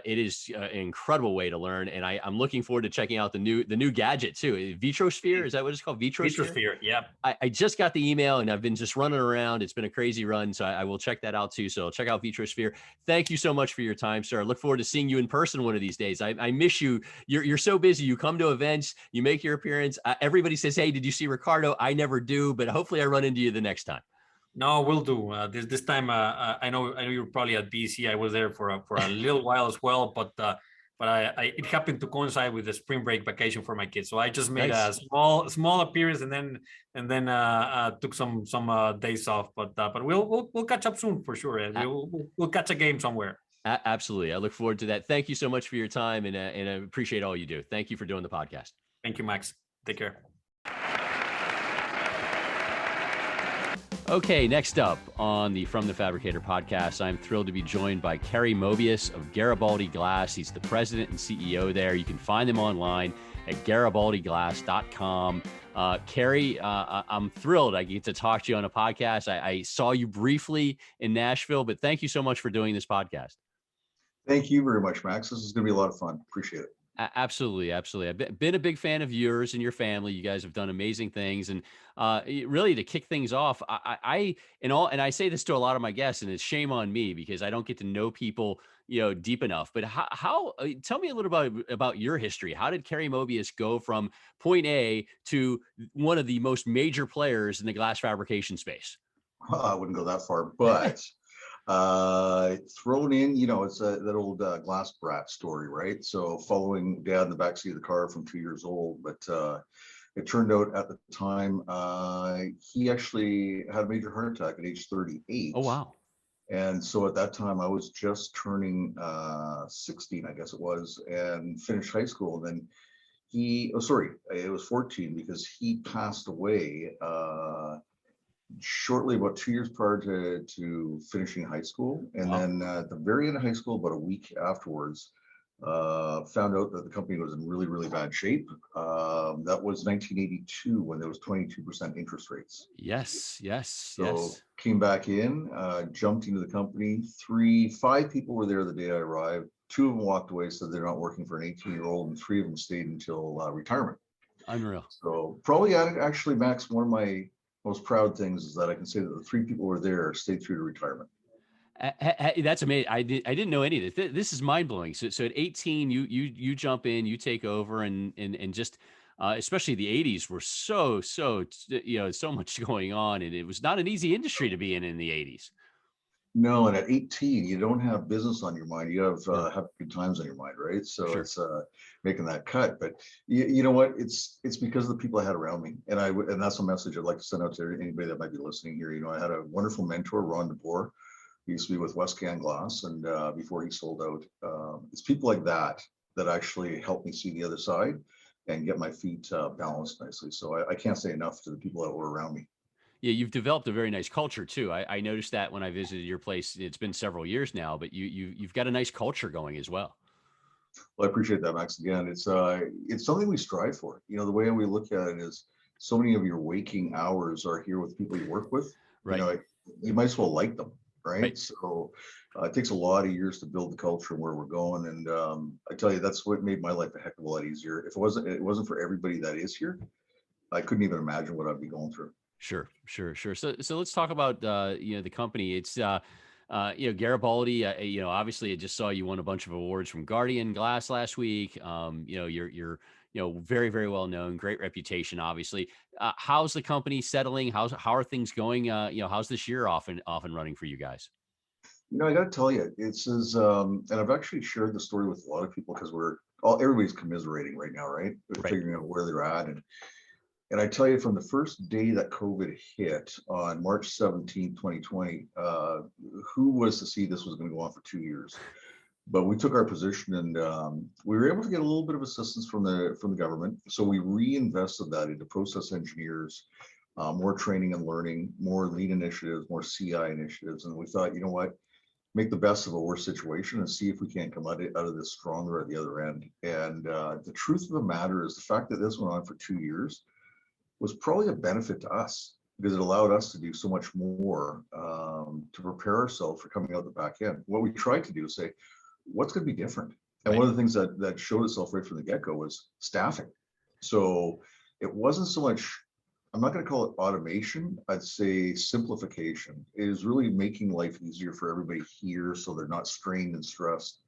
it is an incredible way to learn. And I'm looking forward to checking out the new gadget too. Vitrosphere, is that what it's called? Vitrosphere, yeah. I just got the email and I've been just running around. It's been a crazy run, so I will check that out too. So check out Vitrosphere. Thank you so much for your time, sir. I look forward to seeing you in person one of these days. I miss you. You're so busy. You come to events, you make your appearance. Everybody says, "Hey, did you see Ricardo?" I never do, but hopefully I run into you the next time. No, we'll do. This time, I know you're probably at BC. I was there for a little while as well, but it happened to coincide with the spring break vacation for my kids. So I just made a small appearance and then took some days off. But we'll catch up soon for sure. We'll catch a game somewhere. Absolutely. I look forward to that. Thank you so much for your time, and I appreciate all you do. Thank you for doing the podcast. Thank you, Max. Take care. Okay, next up on the From the Fabricator podcast, I'm thrilled to be joined by Carey Mobius of Garibaldi Glass. He's the president and CEO there. You can find them online at garibaldiglass.com. Carey, I'm thrilled I get to talk to you on a podcast. I saw you briefly in Nashville, but thank you so much for doing this podcast. Thank you very much, Max. This is going to be a lot of fun. Appreciate it. Absolutely. I've been a big fan of yours and your family. You guys have done amazing things, and really to kick things off, I say this to a lot of my guests, and it's shame on me because I don't get to know people, deep enough. But how tell me a little about your history. How did Carey Mobius go from point A to one of the most major players in the glass fabrication space? I wouldn't go that far, but thrown in, it's that old glass brat story, right? So following dad in the backseat of the car from 2 years old, but it turned out at the time he actually had a major heart attack at age 38. Oh wow. And so at that time I was just turning 16, I guess it was, and finished high school. And then it was 14 because he passed away shortly, about 2 years prior to finishing high school. And then at the very end of high school, about a week afterwards, found out that the company was in really, really bad shape. That was 1982 when there was 22% interest rates. Yes. So came back in, jumped into the company. 5 people were there the day I arrived. 2 of them walked away, said they're not working for an 18-year-old, and 3 of them stayed until retirement. Unreal. So probably actually, Max, one of my most proud things is that I can say that the 3 people who were there stayed through to retirement. That's amazing. I didn't know any of this. This is mind blowing. So at 18, you jump in, you take over, and just especially the 80s were so much going on, and it was not an easy industry to be in the 80s. No, and at 18, you don't have business on your mind. You have good times on your mind, right? So sure. It's making that cut. But you know what? It's because of the people I had around me, and that's a message I'd like to send out to anybody that might be listening here. I had a wonderful mentor, Ron DeBoer. He used to be with Westcan Glass, and before he sold out, it's people like that actually helped me see the other side and get my feet balanced nicely. So I can't say enough to the people that were around me. Yeah, you've developed a very nice culture too. I noticed that when I visited your place. It's been several years now, but you've got a nice culture going as well. Well, I appreciate that, Max. Again, it's something we strive for. The way we look at it is so many of your waking hours are here with people you work with. Right. You might as well like them. right? So it takes a lot of years to build the culture and where we're going. And I tell you, that's what made my life a heck of a lot easier. If it wasn't for everybody that is here, I couldn't even imagine what I'd be going through. Sure. So let's talk about the company. It's Garibaldi. Obviously, I just saw you won a bunch of awards from Guardian Glass last week. You're very, very well known, great reputation, obviously. How's the company settling? How are things going? How's this year off and running for you guys? I got to tell you, and I've actually shared the story with a lot of people because everybody's commiserating right now, right? Figuring out where they're at. And I tell you, from the first day that COVID hit on March 17th, 2020, who was to see this was going to go on for 2 years? But we took our position, and we were able to get a little bit of assistance from the government. So we reinvested that into process engineers, more training and learning, more lean initiatives, more CI initiatives. And we thought, you know what, make the best of a worse situation and see if we can't come out of this stronger at the other end. And the truth of the matter is the fact that this went on for 2 years was probably a benefit to us because it allowed us to do so much more to prepare ourselves for coming out the back end. What we tried to do is say, what's going to be different? And one of the things that showed itself right from the get-go was staffing. So it wasn't so much, I'm not going to call it automation, I'd say simplification. It is really making life easier for everybody here so they're not strained and stressed.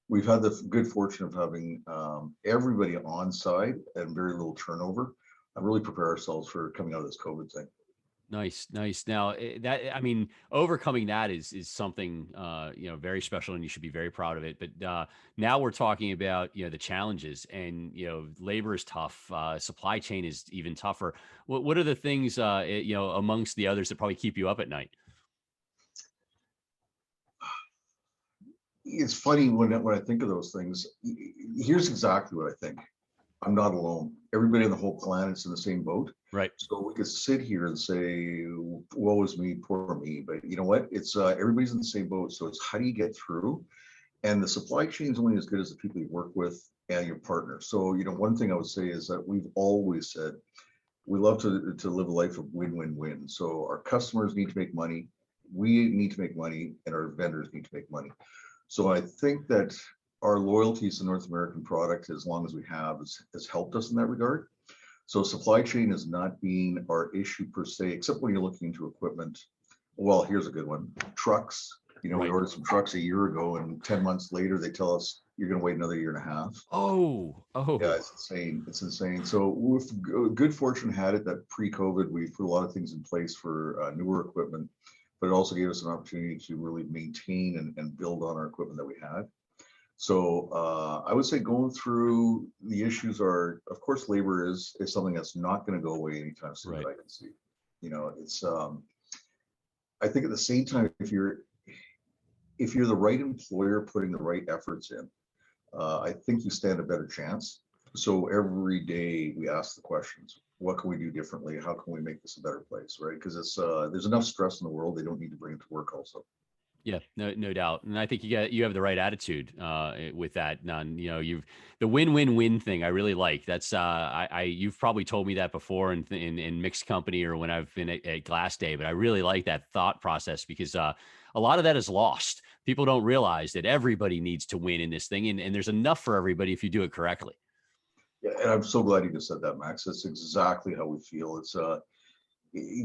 We've had the good fortune of having everybody on site and very little turnover. I really prepare ourselves for coming out of this COVID thing. Nice. Now overcoming that is something, very special, and you should be very proud of it. But now we're talking about, the challenges, and, labor is tough. Supply chain is even tougher. What are the things, amongst the others that probably keep you up at night? It's funny when I think of those things. Here's exactly what I think. I'm not alone. Everybody on the whole planet's in the same boat. Right. So we could sit here and say, woe is me, poor me. But you know what? It's everybody's in the same boat. So it's how do you get through? And the supply chain is only as good as the people you work with and your partner. So, one thing I would say is that we've always said we love to live a life of win-win-win. So our customers need to make money, we need to make money, and our vendors need to make money. So I think that our loyalty to North American product, as long as we have, has helped us in that regard. So supply chain is not being our issue per se, except when you're looking into equipment. Well, here's a good one. Trucks. We ordered some trucks a year ago, and 10 months later, they tell us you're going to wait another year and a half. Oh. Yeah, it's insane. It's insane. So with good fortune had it that pre-COVID, we put a lot of things in place for newer equipment, but it also gave us an opportunity to really maintain and build on our equipment that we had. So I would say going through the issues are, of course, labor is something that's not going to go away anytime soon. Right. That I can see. It's I think at the same time, if you're the right employer putting the right efforts in, I think you stand a better chance. So every day we ask the questions: what can we do differently? How can we make this a better place? Right? Because there's enough stress in the world; they don't need to bring it to work also. Yeah, no doubt. And I think you have the right attitude with that. You've the win-win-win thing. I really like. That's you've probably told me that before in mixed company or when I've been at Glass Day, but I really like that thought process because a lot of that is lost. People don't realize that everybody needs to win in this thing, and there's enough for everybody if you do it correctly. Yeah, and I'm so glad you just said that, Max. That's exactly how we feel. It's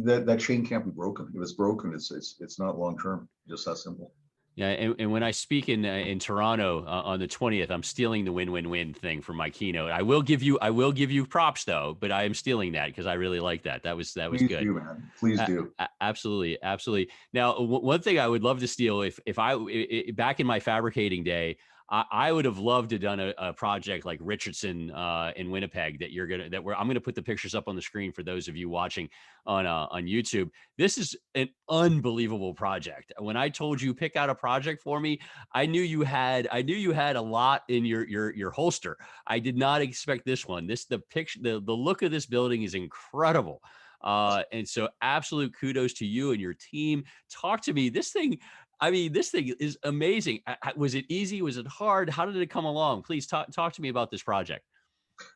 that chain can't be broken. If it's broken, it's not long term. Just that simple. Yeah, and when I speak in Toronto on the 20th, I'm stealing the win-win-win thing from my keynote. I will give you props though, but I am stealing that because I really like that. That was Please good. Do, man. Please do. Absolutely. Now, one thing I would love to steal if I back in my fabricating day, I would have loved to have done a project like Richardson in Winnipeg I'm gonna put the pictures up on the screen for those of you watching on YouTube. This is an unbelievable project. When I told you pick out a project for me, I knew you had a lot in your holster. I did not expect this one. The look of this building is incredible. And so absolute kudos to you and your team. Talk to me. This thing is amazing. Was it easy? Was it hard? How did it come along? Please talk to me about this project.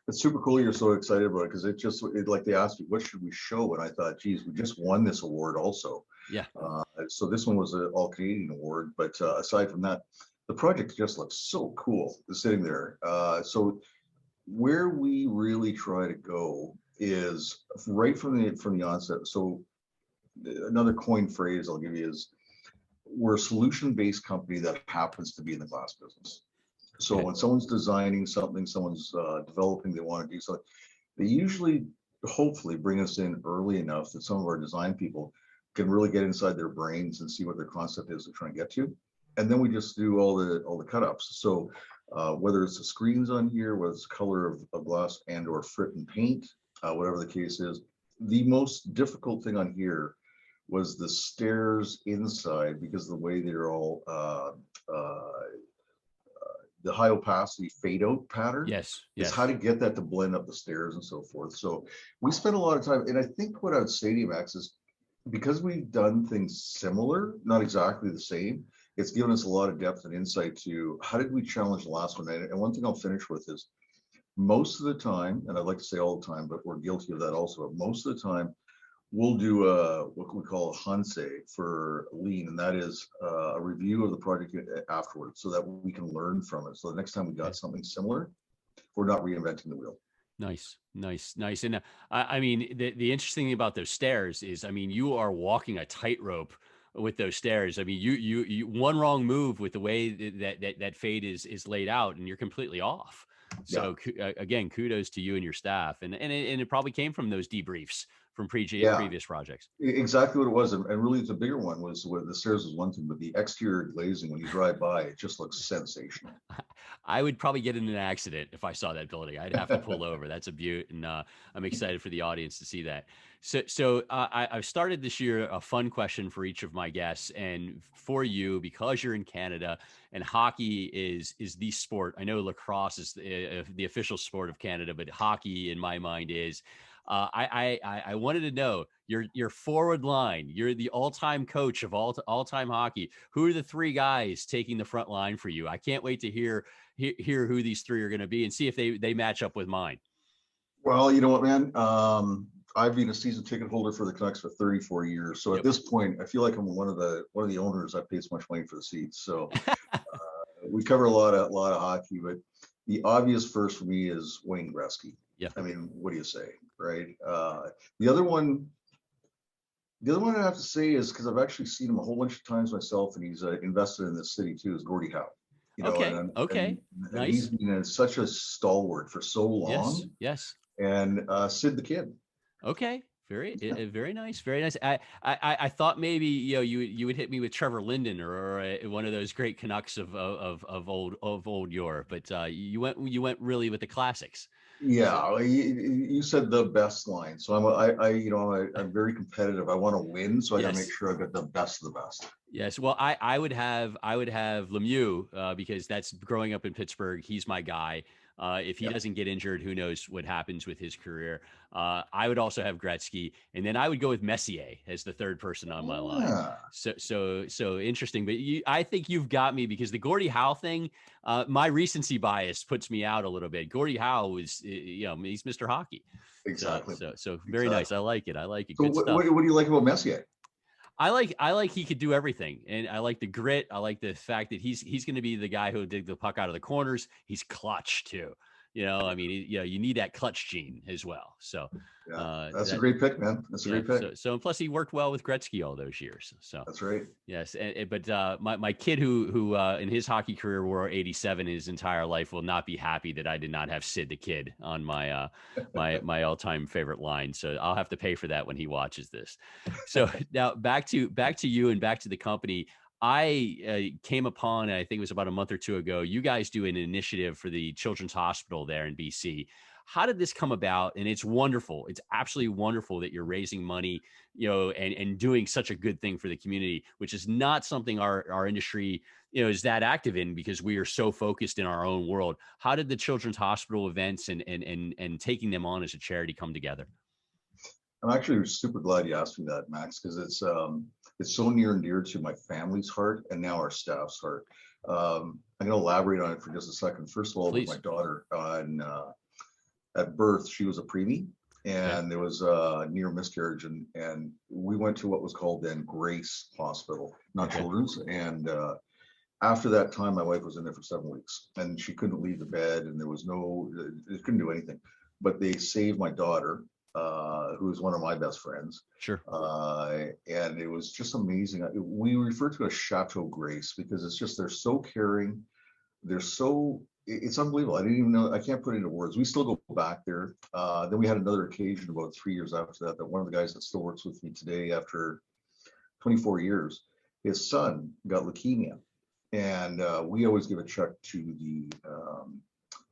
It's super cool you're so excited about it because like they asked me, what should we show? And I thought, geez, we just won this award also. Yeah. So this one was an all Canadian award, but aside from that, the project just looks so cool sitting there. So where we really try to go is right from the onset. So another coined phrase I'll give you is we're a solution-based company that happens to be in the glass business. So when someone's designing something, someone's developing, they want to do something, they usually, hopefully, bring us in early enough that some of our design people can really get inside their brains and see what their concept is they're trying to get to. And then we just do all the cut-ups. So whether it's the screens on here, whether it's color of glass and or frit and paint, whatever the case is, the most difficult thing on here was the stairs inside, because the way they're all the high opacity fade out pattern. Yes. Is how to get that to blend up the stairs and so forth. So we spent a lot of time, and I think what I would say to you, Max, is because we've done things similar, not exactly the same, it's given us a lot of depth and insight to how did we challenge the last one. And one thing I'll finish with is most of the time, and I'd like to say all the time, but we're guilty of that also, but most of the time, we'll do what we call a Hanse for lean, and that is a review of the project afterwards so that we can learn from it. So the next time we got something similar, we're not reinventing the wheel. Nice. And I mean, the interesting thing about those stairs is, I mean, you are walking a tightrope with those stairs. I mean, you one wrong move with the way that fade is laid out, and you're completely off. So again, kudos to you and your staff, and it probably came from those debriefs from previous projects. Exactly what it was, and really the bigger one was where the stairs was one thing, but the exterior glazing when you drive by, it just looks sensational. I would probably get in an accident if I saw that building. I'd have to pull over. That's a beaut, and I'm excited for the audience to see that. So I've started this year a fun question for each of my guests, and for you, because you're in Canada and hockey is the sport. I know lacrosse is the official sport of Canada, but hockey in my mind is. I wanted to know your forward line. You're the all-time coach of all-time hockey. Who are the three guys taking the front line for you? I can't wait to hear who these three are going to be and see if they match up with mine. Well, you know what, man? I've been a season ticket holder for the Canucks for 34 years. So at this point, I feel like I'm one of the owners. I pay so much money for the seats. So we cover a lot of hockey, but the obvious first for me is Wayne Gretzky. Yeah. I mean, what do you say, right? The other one I have to say is, because I've actually seen him a whole bunch of times myself, and he's invested in this city too, is Gordie Howe. You know, okay. And he's been such a stalwart for so long. Yes. And Sid the Kid. Okay. Very nice. Very nice. I thought maybe you would hit me with Trevor Linden or one of those great Canucks of old yore, but you went really with the classics. Yeah, you said the best line. So I'm very competitive. I want to win, so I got to make sure I got the best of the best. Yes. Well, I would have Lemieux because that's growing up in Pittsburgh. He's my guy. If he doesn't get injured, who knows what happens with his career. I would also have Gretzky, and then I would go with Messier as the third person on my line. So interesting. But I think you've got me, because the Gordie Howe thing, my recency bias puts me out a little bit. Gordie Howe was, he's Mr. Hockey. Exactly. So very nice. I like it. So what do you like about Messier? I like he could do everything, and I like the grit. I like the fact that he's going to be the guy who'll dig the puck out of the corners. He's clutch too. I mean, you need that clutch gene as well. So that's a great pick, man. That's a great pick. So plus he worked well with Gretzky all those years. So that's right. Yes, but my kid who in his hockey career wore 87 his entire life will not be happy that I did not have Sid the Kid on my my all-time favorite line. So I'll have to pay for that when he watches this. So now back to you and back to the company. I came upon, I think it was about a month or two ago, you guys do an initiative for the Children's Hospital there in BC. How did this come about? And it's wonderful. It's absolutely wonderful that you're raising money, and doing such a good thing for the community, which is not something our industry, is that active in, because we are so focused in our own world. How did the Children's Hospital events and taking them on as a charity come together? I'm actually super glad you asked me that, Max, because it's so near and dear to my family's heart and now our staff's heart. I'm going to elaborate on it for just a second. First of all, with my daughter, at birth, she was a preemie. and there was a near miscarriage, and we went to what was called then Grace Hospital, not Children's. And after that time, my wife was in there for 7 weeks, and she couldn't leave the bed, and there was it couldn't do anything. But they saved my daughter, who was one of my best friends. Sure. And it was just amazing. We refer to it as Chateau Grace because it's just, they're so caring. It's unbelievable. I didn't even know, I can't put it into words. We still go back there. Then we had another occasion about 3 years after that one of the guys that still works with me today after 24 years, his son got leukemia. And we always give a check to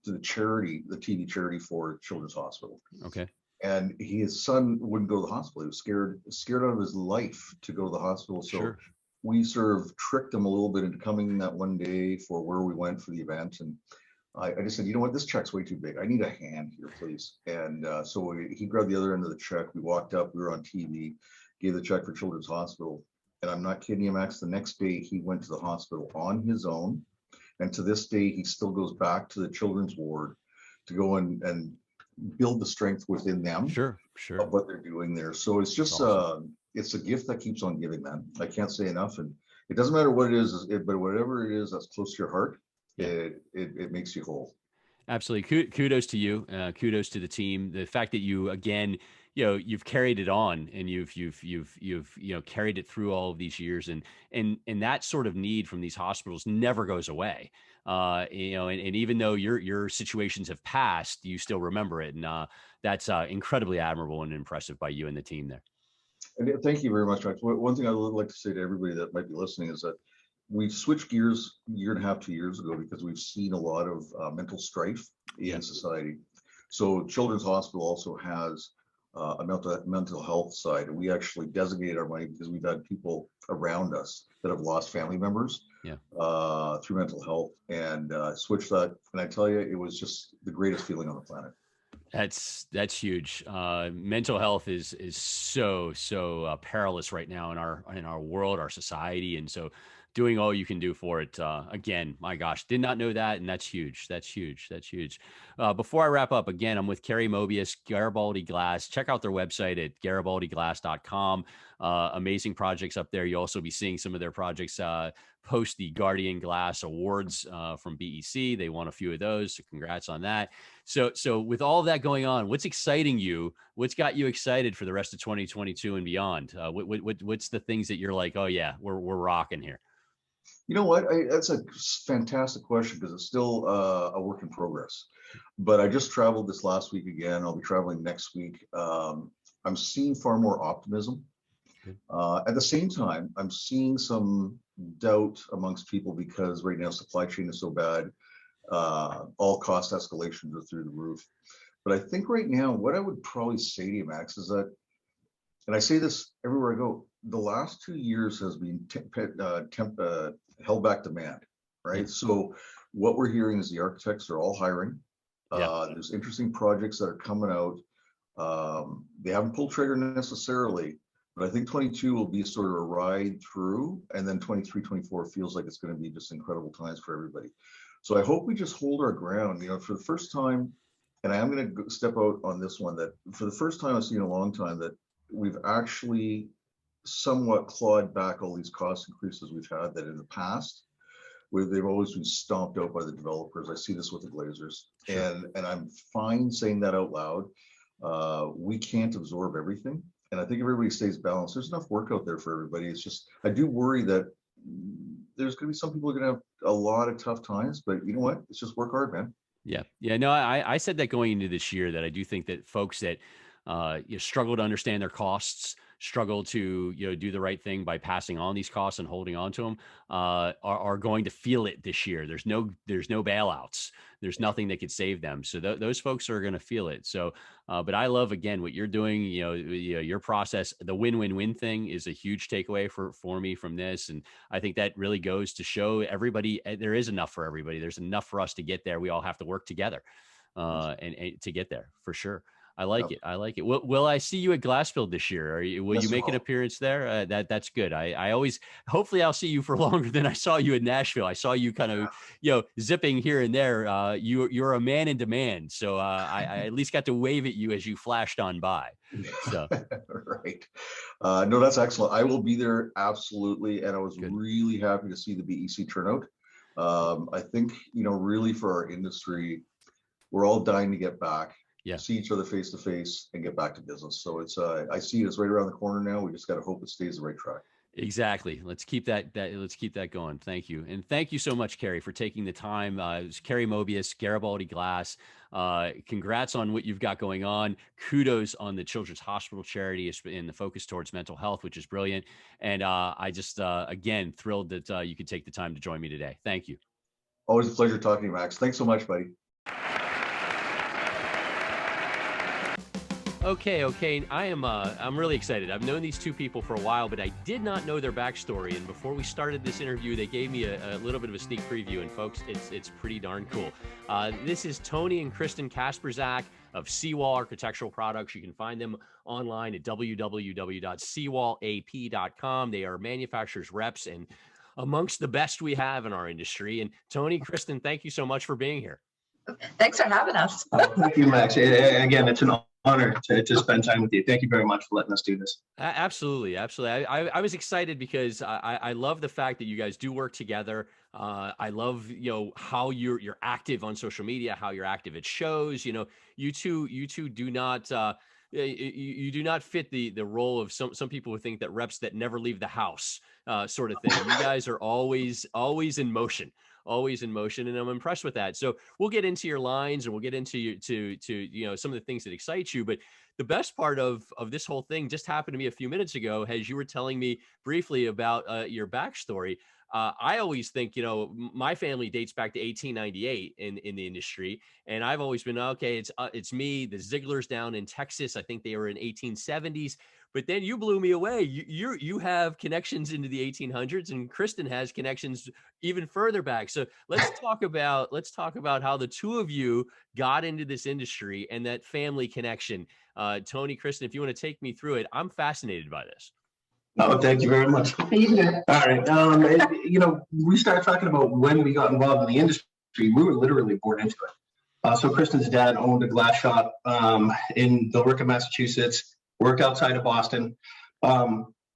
the charity, the TV charity for Children's Hospital. Okay. And his son wouldn't go to the hospital. He was scared out of his life to go to the hospital. So sure. We sort of tricked him a little bit into coming that one day for where we went for the event. And I just said, you know what, this check's way too big. I need a hand here, please. And so he grabbed the other end of the check. We walked up, we were on TV, gave the check for Children's Hospital. And I'm not kidding you, Max, the next day he went to the hospital on his own. And to this day, he still goes back to the children's ward to go and build the strength within them. Sure. Of what they're doing there. So it's just, awesome. It's a gift that keeps on giving, man. I can't say enough. And it doesn't matter what it is, but whatever it is that's close to your heart, it makes you whole. Absolutely. Kudos to you. Kudos to the team. The fact that you, again, you've carried it on, and you've carried it through all of these years, and that sort of need from these hospitals never goes away. And even though your situations have passed, you still remember it, and that's incredibly admirable and impressive by you and the team there. And thank you very much, Max. One thing I would like to say to everybody that might be listening is that we switched gears a year and a half, 2 years ago, because we've seen a lot of mental strife in society. So Children's Hospital also has a mental health side, and we actually designated our money because we've had people around us that have lost family members through mental health, and switched that. And I tell you, it was just the greatest feeling on the planet. That's huge. Mental health is so perilous right now in our world, our society, and so doing all you can do for it. Again, my gosh, did not know that, and that's huge. That's huge. Before I wrap up, again, I'm with Carey Mobius, Garibaldi Glass. Check out their website at garibaldiglass.com. Amazing projects up there. You'll also be seeing some of their projects post the Guardian Glass Awards from BEC. They won a few of those, so congrats on that. So with all of that going on, what's exciting you? What's got you excited for the rest of 2022 and beyond? What's the things that you're like, oh yeah, we're rocking here? You know what? That's a fantastic question, because it's still a work in progress. But I just traveled this last week again. I'll be traveling next week. I'm seeing far more optimism. At the same time, I'm seeing some doubt amongst people, because right now supply chain is so bad. All cost escalations are through the roof. But I think right now, what I would probably say to you, Max, is that, and I say this everywhere I go, the last 2 years has been held back demand, right? So what we're hearing is the architects are all hiring. There's interesting projects that are coming out. They haven't pulled trigger necessarily, but I think 22 will be sort of a ride through, and then 23, 24 feels like it's going to be just incredible times for everybody. So I hope we just hold our ground, for the first time. And I am going to step out on this one, that for the first time I've seen in a long time that we've actually somewhat clawed back all these cost increases we've had, that in the past, where they've always been stomped out by the developers. I see this with the Glazers. Sure. And I'm fine saying that out loud. We can't absorb everything. And I think everybody stays balanced. There's enough work out there for everybody. It's just, I do worry that there's going to be some people who are going to have a lot of tough times, but you know what? It's just work hard, man. Yeah. No, I said that going into this year, that I do think that folks that struggle to understand their costs, struggle to do the right thing by passing on these costs and holding on to them, are going to feel it this year. There's no bailouts. There's nothing that could save them. So those folks are going to feel it. So, but I love, again, what you're doing. Your process. The win-win-win thing is a huge takeaway for me from this, and I think that really goes to show everybody there is enough for everybody. There's enough for us to get there. We all have to work together, and to get there for sure. I like it. I like it. Will I see you at Glassfield this year? Will you make an appearance there? That's good. I always, hopefully I'll see you for longer than I saw you in Nashville. I saw you kind of, zipping here and there. You're a man in demand. So I at least got to wave at you as you flashed on by. So right. No, that's excellent. I will be there. Absolutely. And I was really happy to see the BEC turnout. I think, really for our industry, we're all dying to get back. See each other face to face and get back to business. So it's I see it's right around the corner now. We just got to hope it stays the right track. Exactly. Let's keep that let's keep that going. Thank you. And thank you so much, Carey, for taking the time. It was Carey Mobius, Garibaldi Glass. Congrats on what you've got going on. Kudos on the Children's Hospital charity and the focus towards mental health, which is brilliant. And I just, again, thrilled that you could take the time to join me today. Thank you. Always a pleasure talking to you, Max. Thanks so much, buddy. Okay. I'm really excited. I've known these two people for a while, but I did not know their backstory. And before we started this interview, they gave me a little bit of a sneak preview. And folks, it's pretty darn cool. This is Tony and Kristen Kasprzak of Seawall Architectural Products. You can find them online at www.seawallap.com. They are manufacturers reps and amongst the best we have in our industry. And Tony, Kristen, thank you so much for being here. Thanks for having us. Thank you, Max. Again, it's an honor to spend time with you. Thank you very much for letting us do this. Absolutely. I was excited because I love the fact that you guys do work together. I love how you're active on social media, how you're active at shows. You two do not you do not fit the role of some people who think that reps that never leave the house sort of thing. You guys are always in motion. And I'm impressed with that. So we'll get into your lines and we'll get into some of the things that excite you. But the best part of this whole thing just happened to me a few minutes ago, as you were telling me briefly about your backstory. I always think, my family dates back to 1898 in the industry. And I've always been, okay, it's me, the Zigglers down in Texas. I think they were in 1870s. But then you blew me away. You have connections into the 1800s, and Kristen has connections even further back. So let's talk about how the two of you got into this industry and that family connection. Tony, Kristen, if you want to take me through it, I'm fascinated by this. Oh, thank you very much. All right. We started talking about when we got involved in the industry. We were literally born into it. So Kristen's dad owned a glass shop in Billerica, Massachusetts. Worked outside of Boston.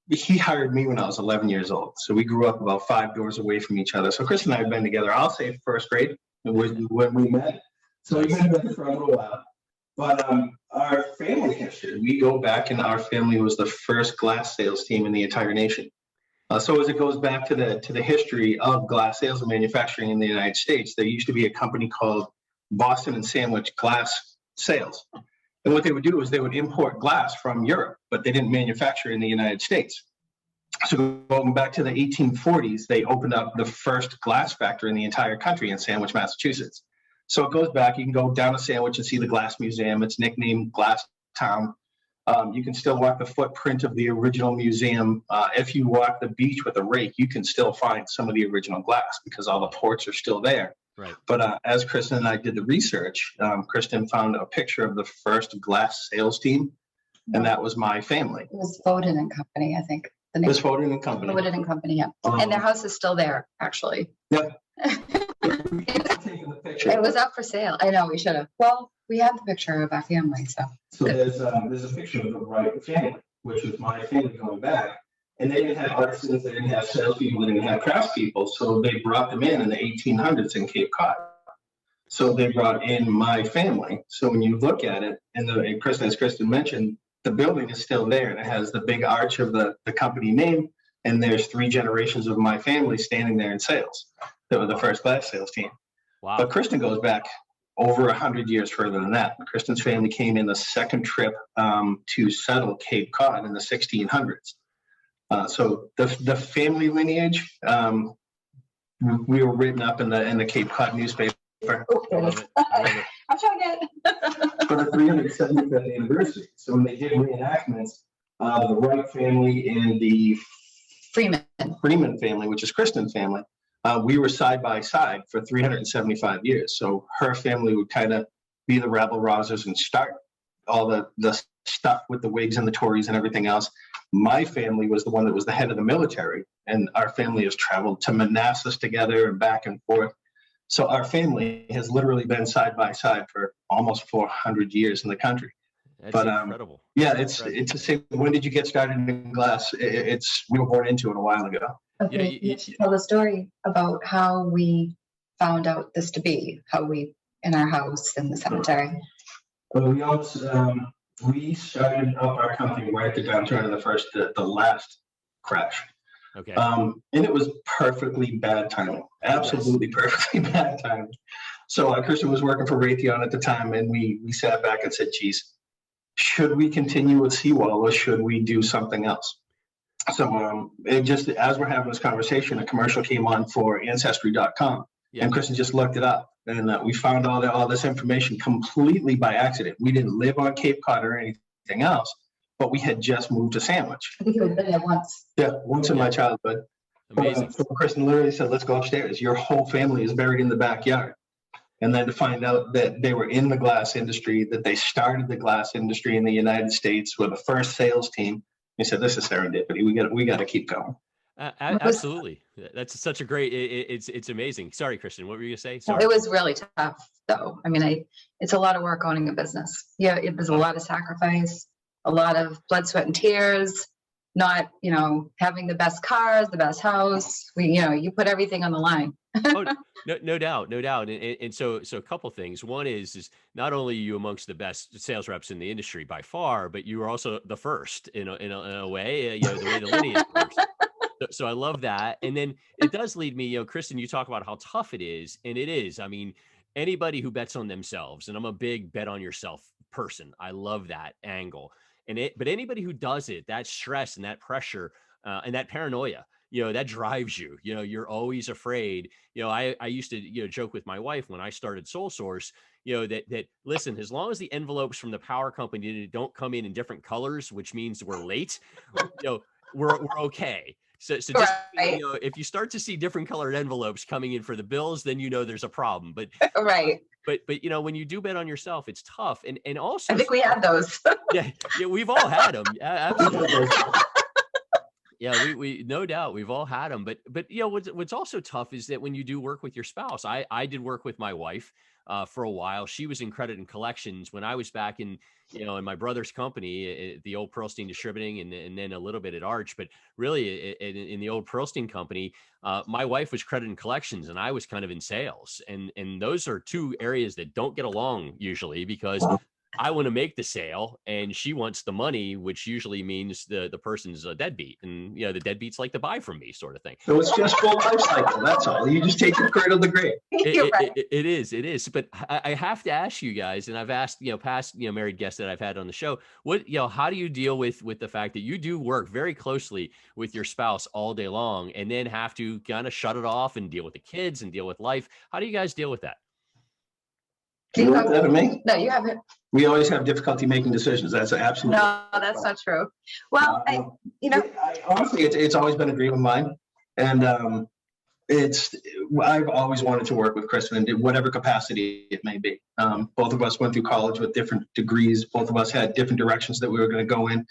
He hired me when I was 11 years old. So we grew up about 5 doors away from each other. So Kristen and I have been together, I'll say first grade when we met. So we've been together for a little while. But our family history, we go back, and our family was the first glass sales team in the entire nation. So as it goes back to the history of glass sales and manufacturing in the United States, there used to be a company called Boston and Sandwich Glass Sales. And what they would do is they would import glass from Europe, but they didn't manufacture in the United States. So going back to the 1840s, they opened up the first glass factory in the entire country in Sandwich, Massachusetts. So it goes back. You can go down to Sandwich and see the Glass Museum. It's nicknamed Glass Town. You can still walk the footprint of the original museum. If you walk the beach with a rake, you can still find some of the original glass because all the ports are still there. Right. But as Kristen and I did the research, Kristen found a picture of the first glass sales team, and that was my family. It was Foden and Company, I think. The name. It was Foden and Company. Foden and Company, yeah. And their house is still there, actually. Yep. It was up for sale. I know, we should have. Well, we have the picture of our family, so. So there's a picture of the right family, which was my family going back. And they didn't have artisans, they didn't have salespeople, they didn't have craftspeople. So they brought them in the 1800s in Cape Cod. So they brought in my family. So when you look at it, and as Kristen mentioned, the building is still there. And it has the big arch of the company name. And there's 3 generations of my family standing there in sales. They were the first glass sales team. Wow. But Kristen goes back over 100 years further than that. Kristen's family came in the second trip to settle Cape Cod in the 1600s. So the family lineage, we were written up in the Cape Cod newspaper. I'm trying to get for the 375th anniversary. So when they did reenactments, the Wright family and the Freeman family, which is Kristen's family, we were side by side for 375 years. So her family would kind of be the rabble rousers and start all the stuff with the Whigs and the Tories and everything else. My family was the one that was the head of the military, and our family has traveled to Manassas together and back and forth. So our family has literally been side by side for almost 400 years in the country. That's incredible. Yeah, it's the same. When did you get started in glass? We were born into it a while ago. Okay, you should tell the story about how we found out this to be, how we in our house in the cemetery. Well, we started up our company right at the downturn of the last crash. Okay. And it was perfectly bad timing, absolutely perfectly bad timing. So Kristen was working for Raytheon at the time, and we sat back and said, geez, should we continue with Seawall or should we do something else? So it just, as we're having this conversation, a commercial came on for Ancestry.com, and Kristen just looked it up. And we found all this information completely by accident. We didn't live on Cape Cod or anything else, but we had just moved to Sandwich. I think you had been there once. Yeah, once in my childhood. Amazing. So Kristen literally said, let's go upstairs. Your whole family is buried in the backyard. And then to find out that they were in the glass industry, that they started the glass industry in the United States with the first sales team. He said, this is serendipity. We got to keep going. Absolutely. That's such a great, it's amazing. Sorry, Kristen, what were you gonna say? Sorry. It was really tough though. I mean, it's a lot of work owning a business. Yeah, there's a lot of sacrifice, a lot of blood, sweat, and tears, not, having the best cars, the best house. You put everything on the line. No doubt. And so a couple things. One is not only are you amongst the best sales reps in the industry by far, but you were also the first in a way, the way the lineage works. So I love that. And then it does lead me, Kristen, you talk about how tough it is. And it is. I mean, anybody who bets on themselves, and I'm a big bet on yourself person. I love that angle. But anybody who does it, that stress and that pressure and that paranoia, that drives you. You're always afraid. I used to, joke with my wife when I started Sole Source, that listen, as long as the envelopes from the power company don't come in different colors, which means we're late, we're okay. So just, right. If you start to see different colored envelopes coming in for the bills, then there's a problem. But right. But when you do bet on yourself, it's tough. And also, I think we had those. yeah, we've all had them. Absolutely. Yeah, we no doubt we've all had them. But what's also tough is that when you do work with your spouse, I did work with my wife for a while. She was in credit and collections when I was back in my brother's company, the old Pearlstein Distributing, and then a little bit at Arch. But really, in the old Pearlstein company, my wife was credit and collections, and I was kind of in sales. And those are two areas that don't get along usually because I want to make the sale and she wants the money, which usually means the person's a deadbeat, and the deadbeat's like to buy from me, sort of thing. So it's just full life cycle. That's all. You just take the cradle to grave. It is. But I have to ask you guys, and I've asked past married guests that I've had on the show, how do you deal with the fact that you do work very closely with your spouse all day long, and then have to kind of shut it off and deal with the kids and deal with life? How do you guys deal with that? You want that of me? No, you haven't. We always have difficulty making decisions. That's absolutely. No, that's not true. Well, honestly, it's always been a dream of mine, and I've always wanted to work with Kristen in whatever capacity it may be. Both of us went through college with different degrees. Both of us had different directions that we were going to go in.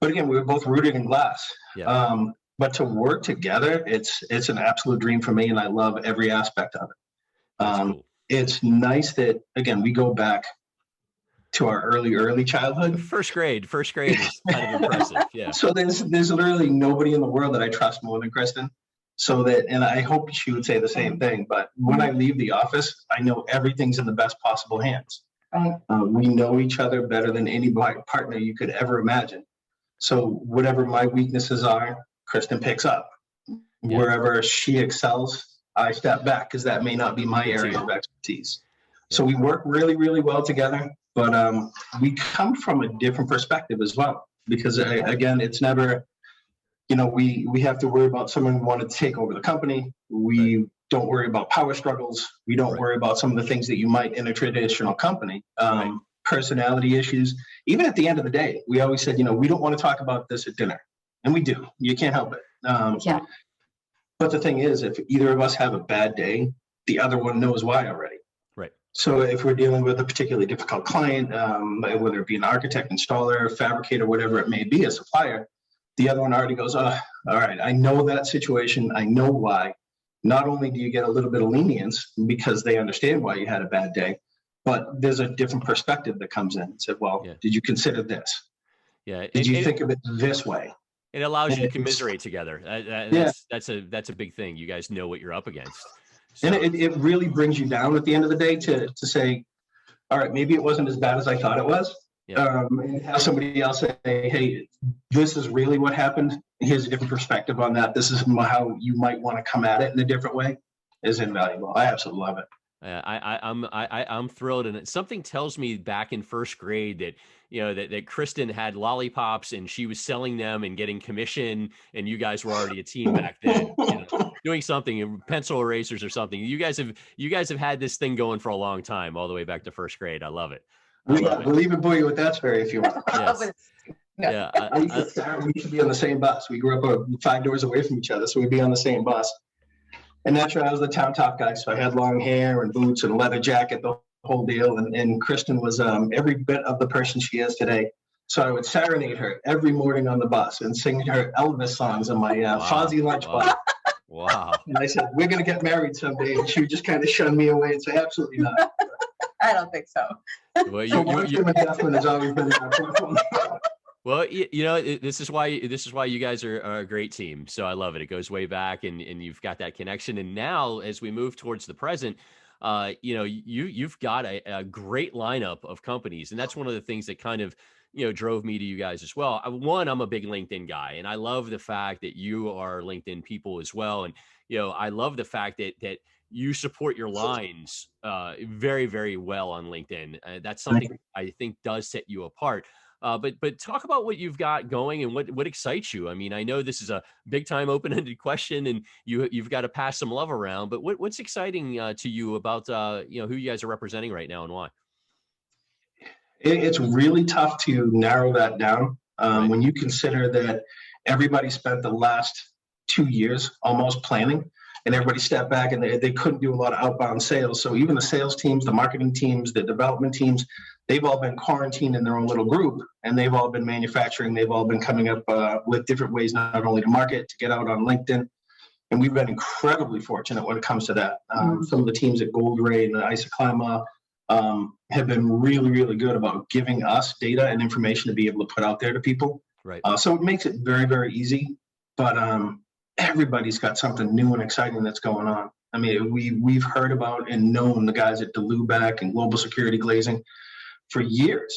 But again, we were both rooted in glass. Yeah. But to work together, it's an absolute dream for me, and I love every aspect of it. Cool. It's nice that, again, we go back to our early childhood. First grade is kind of impressive. Yeah. So there's literally nobody in the world that I trust more than Kristen. And I hope she would say the same thing. But when I leave the office, I know everything's in the best possible hands. Right. We know each other better than any partner you could ever imagine. So whatever my weaknesses are, Kristen picks up. Yeah. Wherever she excels, I step back because that may not be my area of expertise. So we work really, really well together, but we come from a different perspective as well. Because again, it's never, we have to worry about someone who wanted to take over the company. We don't worry about power struggles. We don't worry about some of the things that you might in a traditional company. Personality issues. Even at the end of the day, we always said, we don't want to talk about this at dinner. And we do. You can't help it. Yeah. But the thing is, if either of us have a bad day, the other one knows why already. Right. So if we're dealing with a particularly difficult client, whether it be an architect, installer, fabricator, whatever it may be, a supplier, the other one already goes, oh, all right, I know that situation. I know why. Not only do you get a little bit of lenience because they understand why you had a bad day, but there's a different perspective that comes in and said, well, did you consider this? Yeah. Did you think of it this way? It allows you to commiserate together. That's a big thing. You guys know what you're up against. So. And it really brings you down at the end of the day to say, all right, maybe it wasn't as bad as I thought it was. Yeah. And have somebody else say, hey, this is really what happened. Here's a different perspective on that. This is how you might want to come at it in a different way, is invaluable. I absolutely love it. I'm thrilled, and something tells me back in first grade that that Kristen had lollipops and she was selling them and getting commission, and you guys were already a team back then, doing something, pencil erasers or something. You guys have had this thing going for a long time, all the way back to first grade. I love it. We'll even bore you with that story if you want. Yes. Yeah, we used to be on the same bus. We grew up 5 doors away from each other, so we'd be on the same bus. And naturally, I was the town top guy, so I had long hair and boots and leather jacket, the whole deal. And Kristen was every bit of the person she is today. So I would serenade her every morning on the bus and sing her Elvis songs on my Fozzie lunchbox. Wow. And I said, we're going to get married someday. And she would just kind of shun me away and say, absolutely not. I don't think so. Well, has always been Well, this is why you guys are a great team. So I love it. It goes way back, and you've got that connection. And now, as we move towards the present, you've got a great lineup of companies, and that's one of the things that kind of drove me to you guys as well. One, I'm a big LinkedIn guy, and I love the fact that you are LinkedIn people as well. And I love the fact that you support your lines very, very well on LinkedIn. That's something I think does set you apart. But talk about what you've got going and what excites you. I mean, I know this is a big time open-ended question, and you've got to pass some love around. But what's exciting to you about who you guys are representing right now and why? It's really tough to narrow that down when you consider that everybody spent the last 2 years almost planning. And everybody stepped back and they couldn't do a lot of outbound sales. So even the sales teams, the marketing teams, the development teams, they've all been quarantined in their own little group, and they've all been manufacturing. They've all been coming up with different ways, not only to market, to get out on LinkedIn. And we've been incredibly fortunate when it comes to that. Some of the teams at Gold Ray and Isoclima have been really, really good about giving us data and information to be able to put out there to people. Right. So it makes it very, very easy. But everybody's got something new and exciting that's going on. I mean, we've heard about and known the guys at Delubac and Global Security Glazing for years.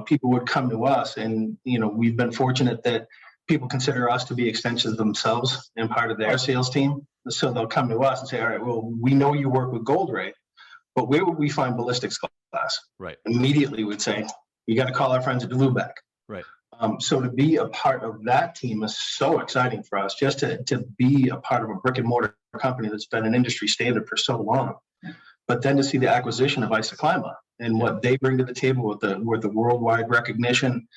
People would come to us, and we've been fortunate that people consider us to be extensions of themselves and part of their sales team. So they'll come to us and say, all right, well, we know you work with Gold Ray, but where would we find ballistics glass? Right. Immediately we'd say, you got to call our friends at Delubac. Right. So to be a part of that team is so exciting for us, just to be a part of a brick and mortar company that's been an industry standard for so long. But then to see the acquisition of Isoclima and what they bring to the table with the worldwide recognition.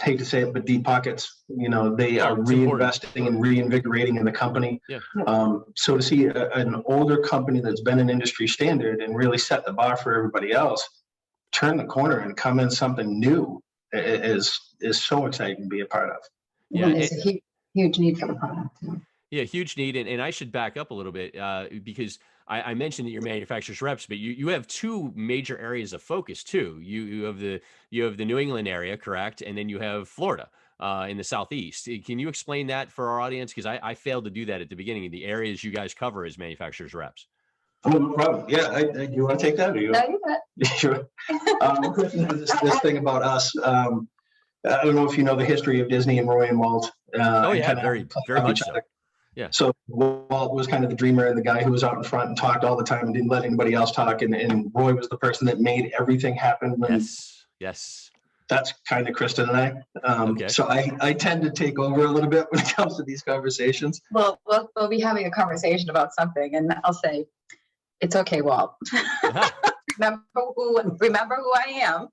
Hate to say it, but deep pockets, they are reinvesting and reinvigorating in the company. Yeah. So to see an older company that's been an industry standard and really set the bar for everybody else, turn the corner and come in something new is so exciting to be a part of. Yeah, there's a huge need for the product. Yeah, huge need. And I should back up a little bit because I mentioned that you're manufacturers reps, but you have two major areas of focus too. You have the New England area, correct? And then you have Florida in the Southeast. Can you explain that for our audience? Because I failed to do that at the beginning. The areas you guys cover as manufacturers reps. Oh, no problem. Yeah, do you want to take that? Or you? No, you bet. Sure. Kristen has this thing about us. I don't know if you know the history of Disney and Roy and Walt. Very much so. Yeah. So Walt was kind of the dreamer and the guy who was out in front and talked all the time and didn't let anybody else talk. And Roy was the person that made everything happen. Yes. That's kind of Kristen and I. Okay. So I tend to take over a little bit when it comes to these conversations. Well, we'll be having a conversation about something, and I'll say, "It's okay, Walt. remember who I am.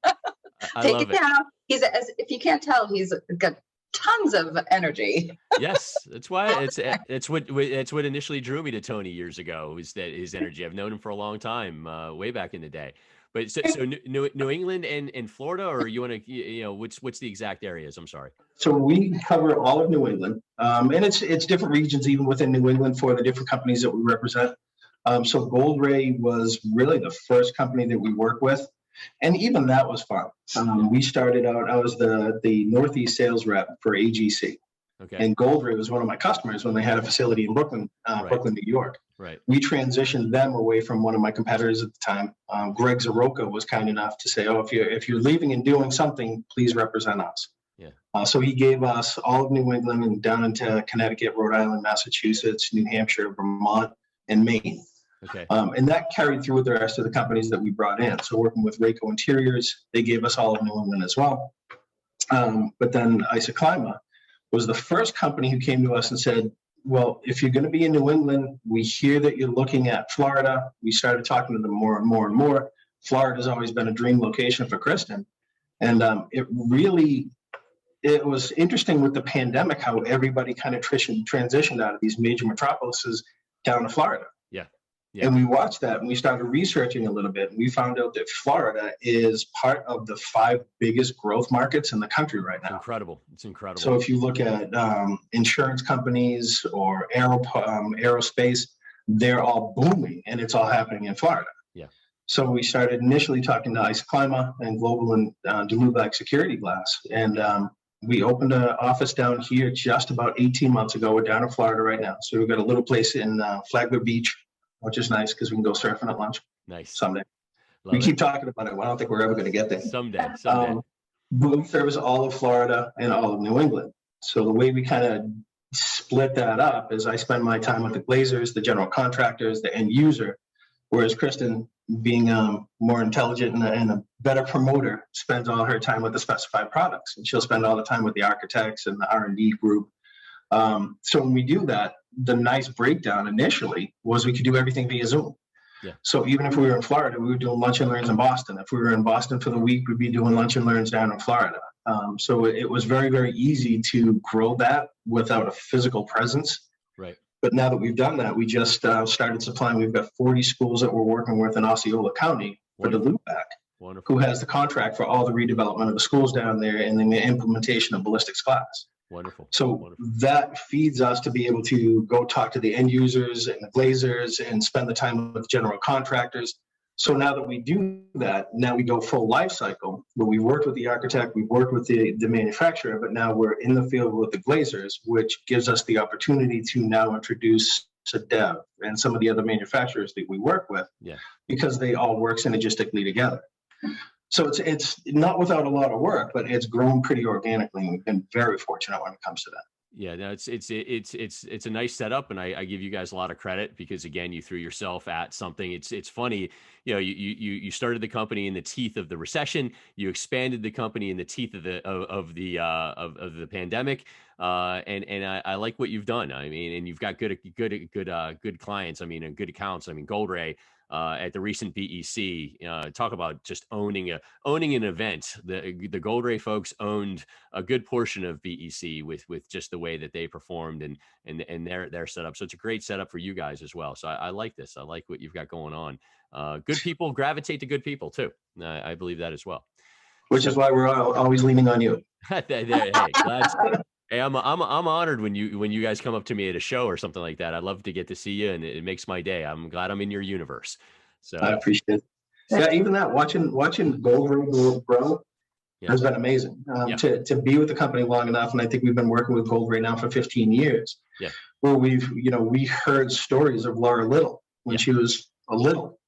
Take it down." If you can't tell, he's got tons of energy. Yes, that's why it's what initially drew me to Tony years ago, is that his energy. I've known him for a long time, way back in the day. But so New England and Florida, or you want to, what's the exact areas? I'm sorry. So we cover all of New England, and it's different regions even within New England for the different companies that we represent. So Gold Ray was really the first company that we work with, and even that was fun. We started out, I was the Northeast sales rep for AGC. Okay. And Gold Ray was one of my customers when they had a facility in Brooklyn, Brooklyn, New York. Right. We transitioned them away from one of my competitors at the time. Greg Zaroka was kind enough to say, "Oh, if you're leaving and doing something, please represent us." Yeah. So he gave us all of New England and down into Connecticut, Rhode Island, Massachusetts, New Hampshire, Vermont, and Maine. Okay. And that carried through with the rest of the companies that we brought in. So working with Rayco Interiors, they gave us all of New England as well. But then Isoclima was the first company who came to us and said, well, if you're going to be in New England, we hear that you're looking at Florida. We started talking to them more and more and more. Florida's always been a dream location for Kristen. And it was interesting with the pandemic, how everybody kind of transitioned out of these major metropolises down to Florida. Yeah. And we watched that and we started researching a little bit. And we found out that Florida is part of the 5 biggest growth markets in the country right now. It's incredible. So if you look at insurance companies or aerospace, they're all booming and it's all happening in Florida. Yeah. So we started initially talking to Isoclima and Global and Dulubac Security Glass. And we opened an office down here just about 18 months ago. We're down in Florida right now. So we've got a little place in Flagler Beach, which is nice because we can go surfing at lunch. Nice. Someday. Love Keep talking about it. I don't think we're ever going to get there. Someday. But we service all of Florida and all of New England. So the way we kind of split that up is I spend my time with the glazers, the general contractors, the end user, whereas Kristen, being more intelligent and a better promoter, spends all her time with the specified products. And she'll spend all the time with the architects and the R&D group. So when we do that, the nice breakdown initially was we could do everything via Zoom. Yeah. So even if we were in Florida, we were doing lunch and learns in Boston. If we were in Boston for the week, we'd be doing lunch and learns down in Florida. So it was very, very easy to grow that without a physical presence. Right. But now that we've done that, we just started supplying. We've got 40 schools that we're working with in Osceola County for Dulubac, who has the contract for all the redevelopment of the schools down there and then the implementation of ballistics class. Wonderful. So that feeds us to be able to go talk to the end users and the glazers and spend the time with general contractors. So now that we do that, now we go full life cycle where we've worked with the architect, we've worked with the manufacturer, but now we're in the field with the glazers, which gives us the opportunity to now introduce to Dev and some of the other manufacturers that we work with, because they all work synergistically together. So it's not without a lot of work, but it's grown pretty organically, and we've been very fortunate when it comes to that. Yeah, no, it's a nice setup, and I give you guys a lot of credit because again, you threw yourself at something. It's funny, you started the company in the teeth of the recession, you expanded the company in the teeth of the pandemic, and I like what you've done. I mean, and you've got good clients. I mean, and good accounts. I mean, Gold Ray. At the recent BEC, talk about just owning an event. The Gold Ray folks owned a good portion of BEC with just the way that they performed and their setup. So it's a great setup for you guys as well. So I like this. I like what you've got going on. Good people gravitate to good people too. I believe that as well. Which is why we're always leaning on you. Hey, glad. Hey, I'm honored when you guys come up to me at a show or something like that. I love to get to see you, and it makes my day. I'm glad I'm in your universe. So I appreciate it. Yeah, even that watching Gold Ray grow has been amazing. To be with the company long enough, and I think we've been working with Gold Ray now for 15 years. Yeah, where we heard stories of Laura Little when she was a little,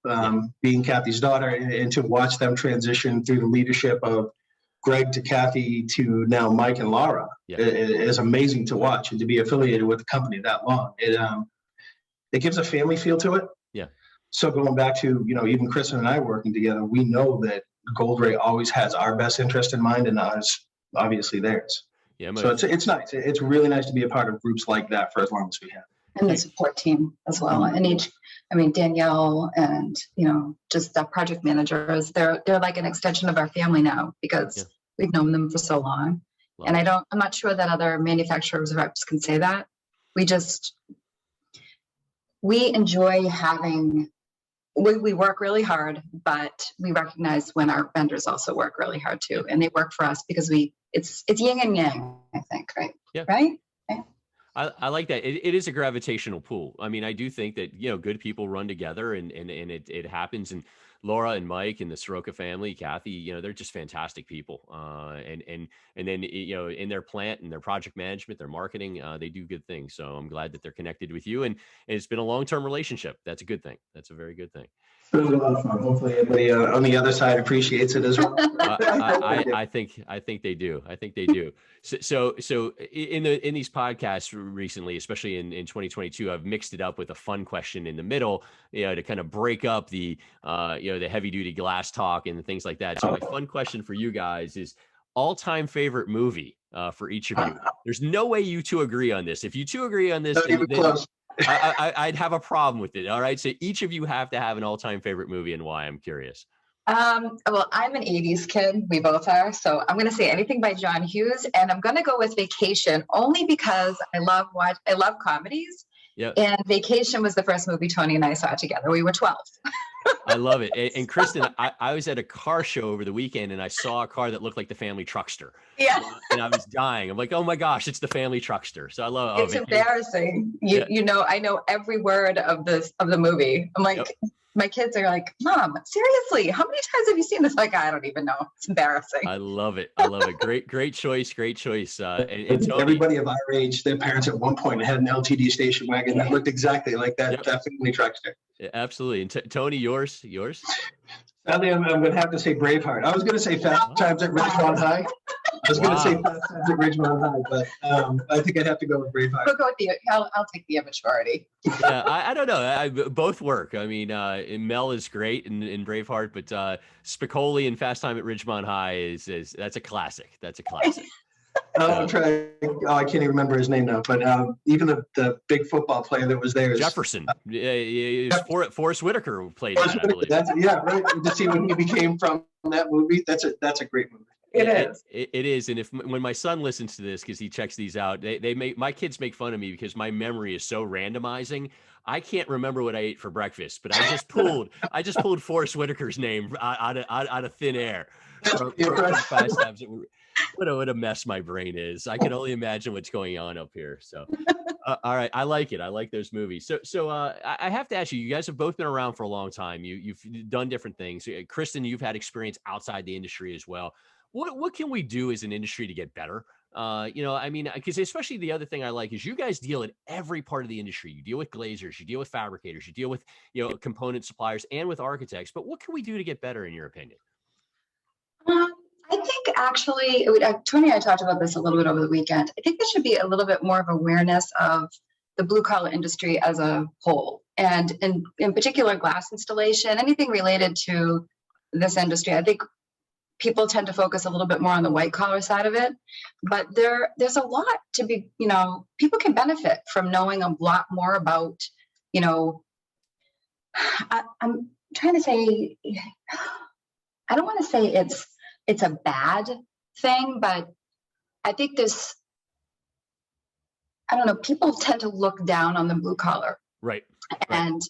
being Kathy's daughter, and to watch them transition through the leadership of Greg to Kathy to now Mike and Laura is amazing to watch, and to be affiliated with the company that long. It gives a family feel to it. Yeah. So going back to, even Kristen and I working together, we know that Gold Ray always has our best interest in mind, and ours, obviously theirs. Yeah. So it's nice. It's really nice to be a part of groups like that for as long as we have. And the support team as well. And Danielle and, just the project managers, they're like an extension of our family now because we've known them for so long. And I'm not sure that other manufacturers reps can say that. We enjoy having, we work really hard, but we recognize when our vendors also work really hard too. And they work for us because it's yin and yang, I think, right? Yeah. Right? I like that. It is a gravitational pull. I mean, I do think that, good people run together and it happens. And Laura and Mike and the Soroka family, Kathy, they're just fantastic people. And then, in their plant and their project management, their marketing, they do good things. So I'm glad that they're connected with you, and it's been a long-term relationship. That's a good thing. That's a very good thing. It's been a lot of fun. Hopefully everybody on the other side appreciates it as well. I think they do. I think they do. So in these podcasts recently, especially in 2022, I've mixed it up with a fun question in the middle, to kind of break up the the heavy duty glass talk and things like that. So my fun question for you guys is all-time favorite movie for each of you. There's no way you two agree on this. If you two agree on this, then I'd have a problem with it. All right. So each of you have to have an all-time favorite movie and why. I'm curious. Well, I'm an 80s kid. We both are. So I'm going to say anything by John Hughes, and I'm going to go with Vacation only because I love comedies. Yeah. And Vacation was the first movie Tony and I saw together. We were 12. I love it. And Kristen, I was at a car show over the weekend and I saw a car that looked like the Family Truckster. Yeah. And I was dying. I'm like, oh my gosh, it's the Family Truckster. So I love it's embarrassing. I know every word of the movie. I'm like, my kids are like, Mom, seriously, how many times have you seen this? Like, I don't even know. It's embarrassing. I love it. Great choice. And Tony, everybody of our age, their parents at one point had an LTD station wagon that looked exactly like that Family Truckster. Yeah, absolutely. And Tony, yours? Sadly, I'm going to have to say Braveheart. I was going to say Fast Times at Ridgemont High. But I think I'd have to go with Braveheart. We'll go with I'll take the immaturity. Yeah, I don't know. Both work. I mean, Mel is great in Braveheart, but Spicoli in Fast Time at Ridgemont High that's a classic. I'm trying. I can't even remember his name now. But even the big football player that was there, Jefferson. Forrest Whitaker played that, I believe. Right. To see when he became from that movie, that's a great movie. It is. And when my son listens to this, because he checks these out, my kids make fun of me because my memory is so randomizing. I can't remember what I ate for breakfast, but I just pulled Forrest Whitaker's name out of thin air. What a mess my brain is. I can only imagine what's going on up here. So, all right. I like it. I like those movies. So I have to ask you, you guys have both been around for a long time. You've done different things. Kristen, you've had experience outside the industry as well. What can we do as an industry to get better? Because especially the other thing I like is you guys deal in every part of the industry. You deal with glazers, you deal with fabricators, you deal with, component suppliers and with architects. But what can we do to get better in your opinion? I think actually, Tony and I talked about this a little bit over the weekend. I think there should be a little bit more of awareness of the blue collar industry as a whole, and in particular glass installation, anything related to this industry. I think people tend to focus a little bit more on the white collar side of it, but there's a lot to be, people can benefit from knowing a lot more about, I'm trying to say, I don't want to say it's a bad thing, but I think people tend to look down on the blue collar. Right. And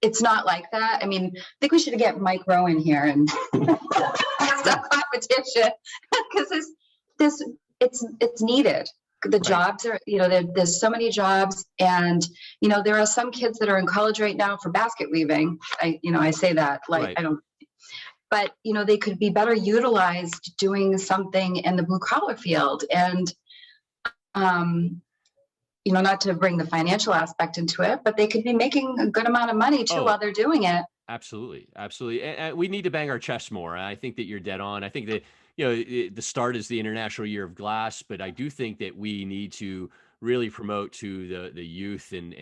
it's not like that. I mean, I think we should get Mike Rowe in here and stop competition because it's needed. The jobs are, there's so many jobs, and there are some kids that are in college right now for basket weaving. I say that like I don't. But, they could be better utilized doing something in the blue collar field. And, not to bring the financial aspect into it, but they could be making a good amount of money too while they're doing it. Absolutely. And we need to bang our chests more. I think that you're dead on. I think that, the start is the International Year of Glass, but I do think that we need to really promote to the youth and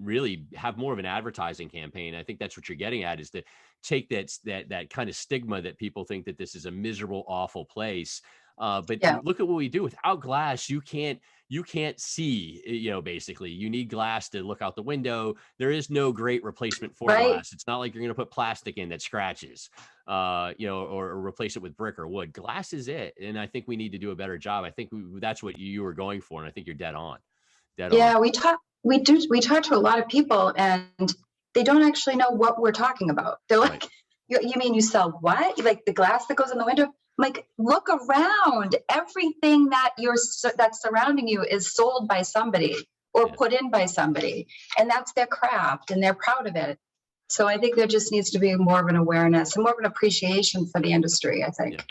really have more of an advertising campaign. I think that's what you're getting at, is to take that kind of stigma that people think that this is a miserable, awful place. But look at what we do. Without glass, you can't you can't see, basically you need glass to look out the window. There is no great replacement for glass. It's not like you're going to put plastic in that scratches, or replace it with brick or wood. Glass is it. And I think we need to do a better job. I think that's what you were going for. And I think you're dead on. We talk to a lot of people and they don't actually know what we're talking about. They're like, you mean you sell what? Like the glass that goes in the window? I'm like, look around. Everything that's surrounding you is sold by somebody or put in by somebody. And that's their craft and they're proud of it. So I think there just needs to be more of an awareness and more of an appreciation for the industry, I think.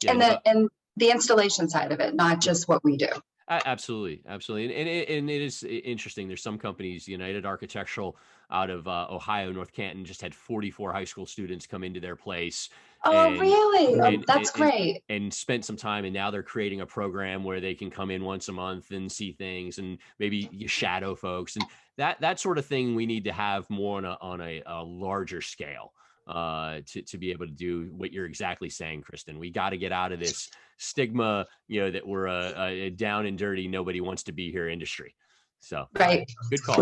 And the installation side of it, not just what we do. Absolutely. And it is interesting. There's some companies, United Architectural out of Ohio, North Canton, just had 44 high school students come into their place. Really? That's great. And spent some time, and now they're creating a program where they can come in once a month and see things, and maybe you shadow folks, and that sort of thing. We need to have more on a larger scale to be able to do what you're exactly saying, Kristen. We got to get out of this stigma, that we're a down and dirty, nobody wants to be here industry. So good call.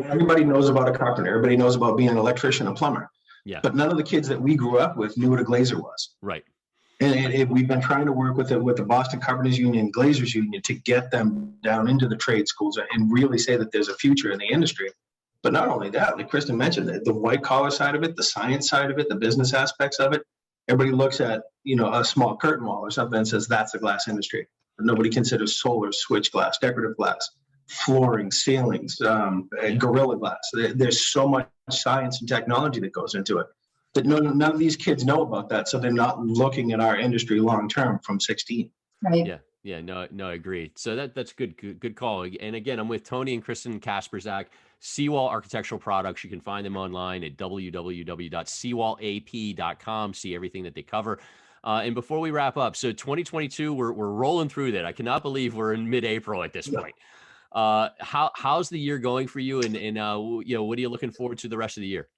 Everybody knows about a carpenter. Everybody knows about being an electrician, a plumber. Yeah. But none of the kids that we grew up with knew what a glazer was. Right. And we've been trying to work with the Boston Carpenters Union, Glazers Union, to get them down into the trade schools and really say that there's a future in the industry. But not only that, like Kristen mentioned, the white collar side of it, the science side of it, the business aspects of it. Everybody looks at, a small curtain wall or something and says that's the glass industry. But nobody considers solar, switch glass, decorative glass, flooring, ceilings, Gorilla Glass. There's so much science and technology that goes into it that none of these kids know about that. So they're not looking at our industry long term from 16. Right. Yeah, no, I agree. So that's good call. And again, I'm with Tony and Kristen Kasprzak, Seawall Architectural Products. You can find them online at www.seawallap.com. See everything that they cover. And before we wrap up, so 2022, we're rolling through that. I cannot believe we're in mid-April at this point. How's the year going for you? And what are you looking forward to the rest of the year?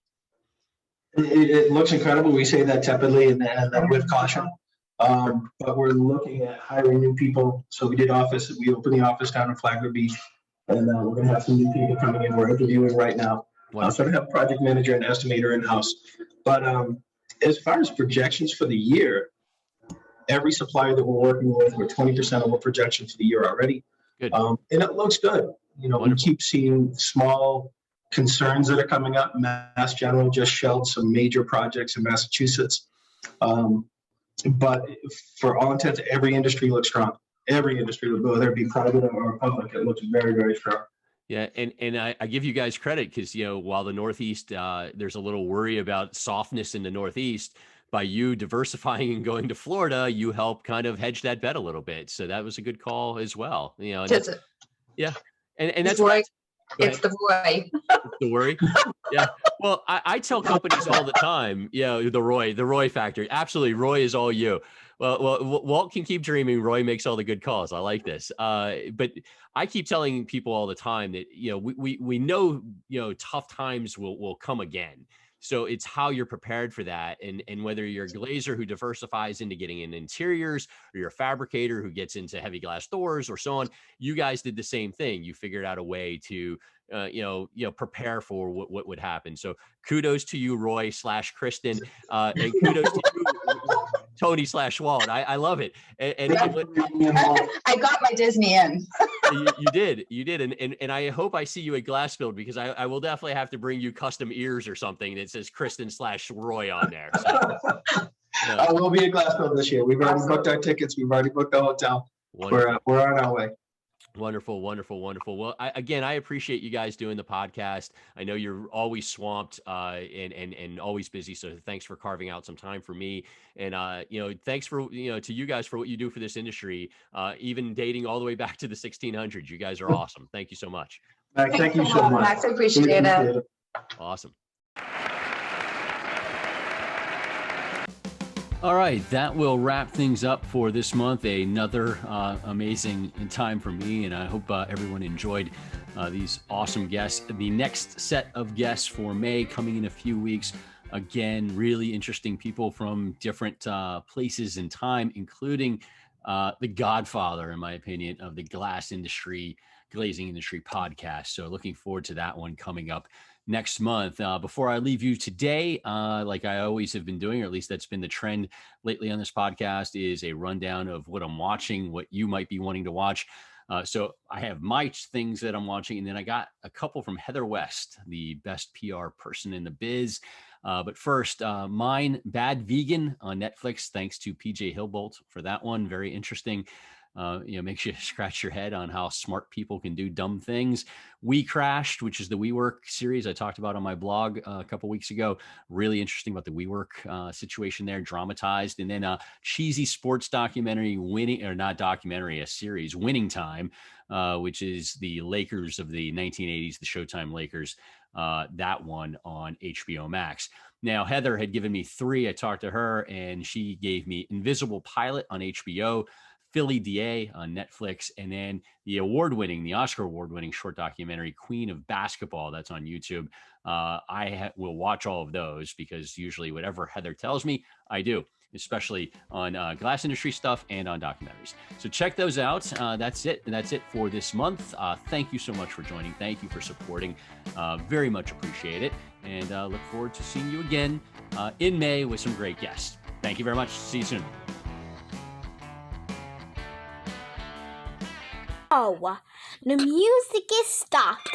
It looks incredible. We say that tepidly and with caution. But we're looking at hiring new people. So we opened the office down in Flagler Beach, and we're going to have some new people coming in. We're interviewing right now. So we have a project manager and estimator in-house. But as far as projections for the year, every supplier that we're working with, we're 20% over projection for the year already. Good. And it looks good. We keep seeing small concerns that are coming up. Mass General just shelved some major projects in Massachusetts. But for all intents, every industry looks strong. Every industry, whether it be private or public, it looks very, very strong. Yeah, and I give you guys credit because, while the Northeast, there's a little worry about softness in the Northeast, by you diversifying and going to Florida, you help kind of hedge that bet a little bit. So that was a good call as well. And that's right. It's the worry. The worry. Yeah. Well, I tell companies all the time, the Roy factor. Absolutely. Roy is all you. Well, Walt can keep dreaming. Roy makes all the good calls. I like this. But I keep telling people all the time that, we know, tough times will come again. So it's how you're prepared for that. And whether you're a glazer who diversifies into getting in interiors, or you're a fabricator who gets into heavy glass doors or so on, you guys did the same thing. You figured out a way to, prepare for what would happen. So kudos to you, Roy / Kristen, and kudos to you, Tony / Walt. I love it. And I got my Disney in. You did. And I hope I see you at Glass Build, because I will definitely have to bring you custom ears or something that says Kristen / Roy on there. So, I will be at Glass Build this year. We've already booked our tickets. We've already booked the hotel. We're on our way. Wonderful. Well, I appreciate you guys doing the podcast. I know you're always swamped and always busy. So thanks for carving out some time for me. And, thanks for, to you guys for what you do for this industry, even dating all the way back to the 1600s. You guys are awesome. Thank you so much. Thank you so much. Max, I appreciate it. Awesome. All right, that will wrap things up for this month. Another amazing time for me, and I hope everyone enjoyed these awesome guests. The next set of guests for May coming in a few weeks. Again, really interesting people from different places and time, including the godfather, in my opinion, of the glazing industry podcast. So looking forward to that one coming up next month. Before I leave you today, like I always have been doing, or at least that's been the trend lately on this podcast, is a rundown of what I'm watching, what you might be wanting to watch. So I have my things that I'm watching, and then I got a couple from Heather West, the best PR person in the biz. But first, mine, Bad Vegan on Netflix, thanks to PJ Hillbolt for that one. Very interesting. Makes you scratch your head on how smart people can do dumb things. We Crashed, which is the WeWork series I talked about on my blog a couple weeks ago. Really interesting about the WeWork situation there, dramatized. And then a cheesy sports documentary, a series, Winning Time, which is the Lakers of the 1980s, the Showtime Lakers. That one on HBO Max. Now, Heather had given me 3. I talked to her, and she gave me Invisible Pilot on HBO, Philly DA on Netflix, and then the Oscar award-winning short documentary Queen of Basketball, that's on YouTube. I will watch all of those because usually whatever Heather tells me, I do, especially on glass industry stuff and on documentaries. So check those out. That's it. That's it for this month. Thank you so much for joining. Thank you for supporting. Very much appreciate it. And look forward to seeing you again in May with some great guests. Thank you very much. See you soon. Oh, the music is stopped.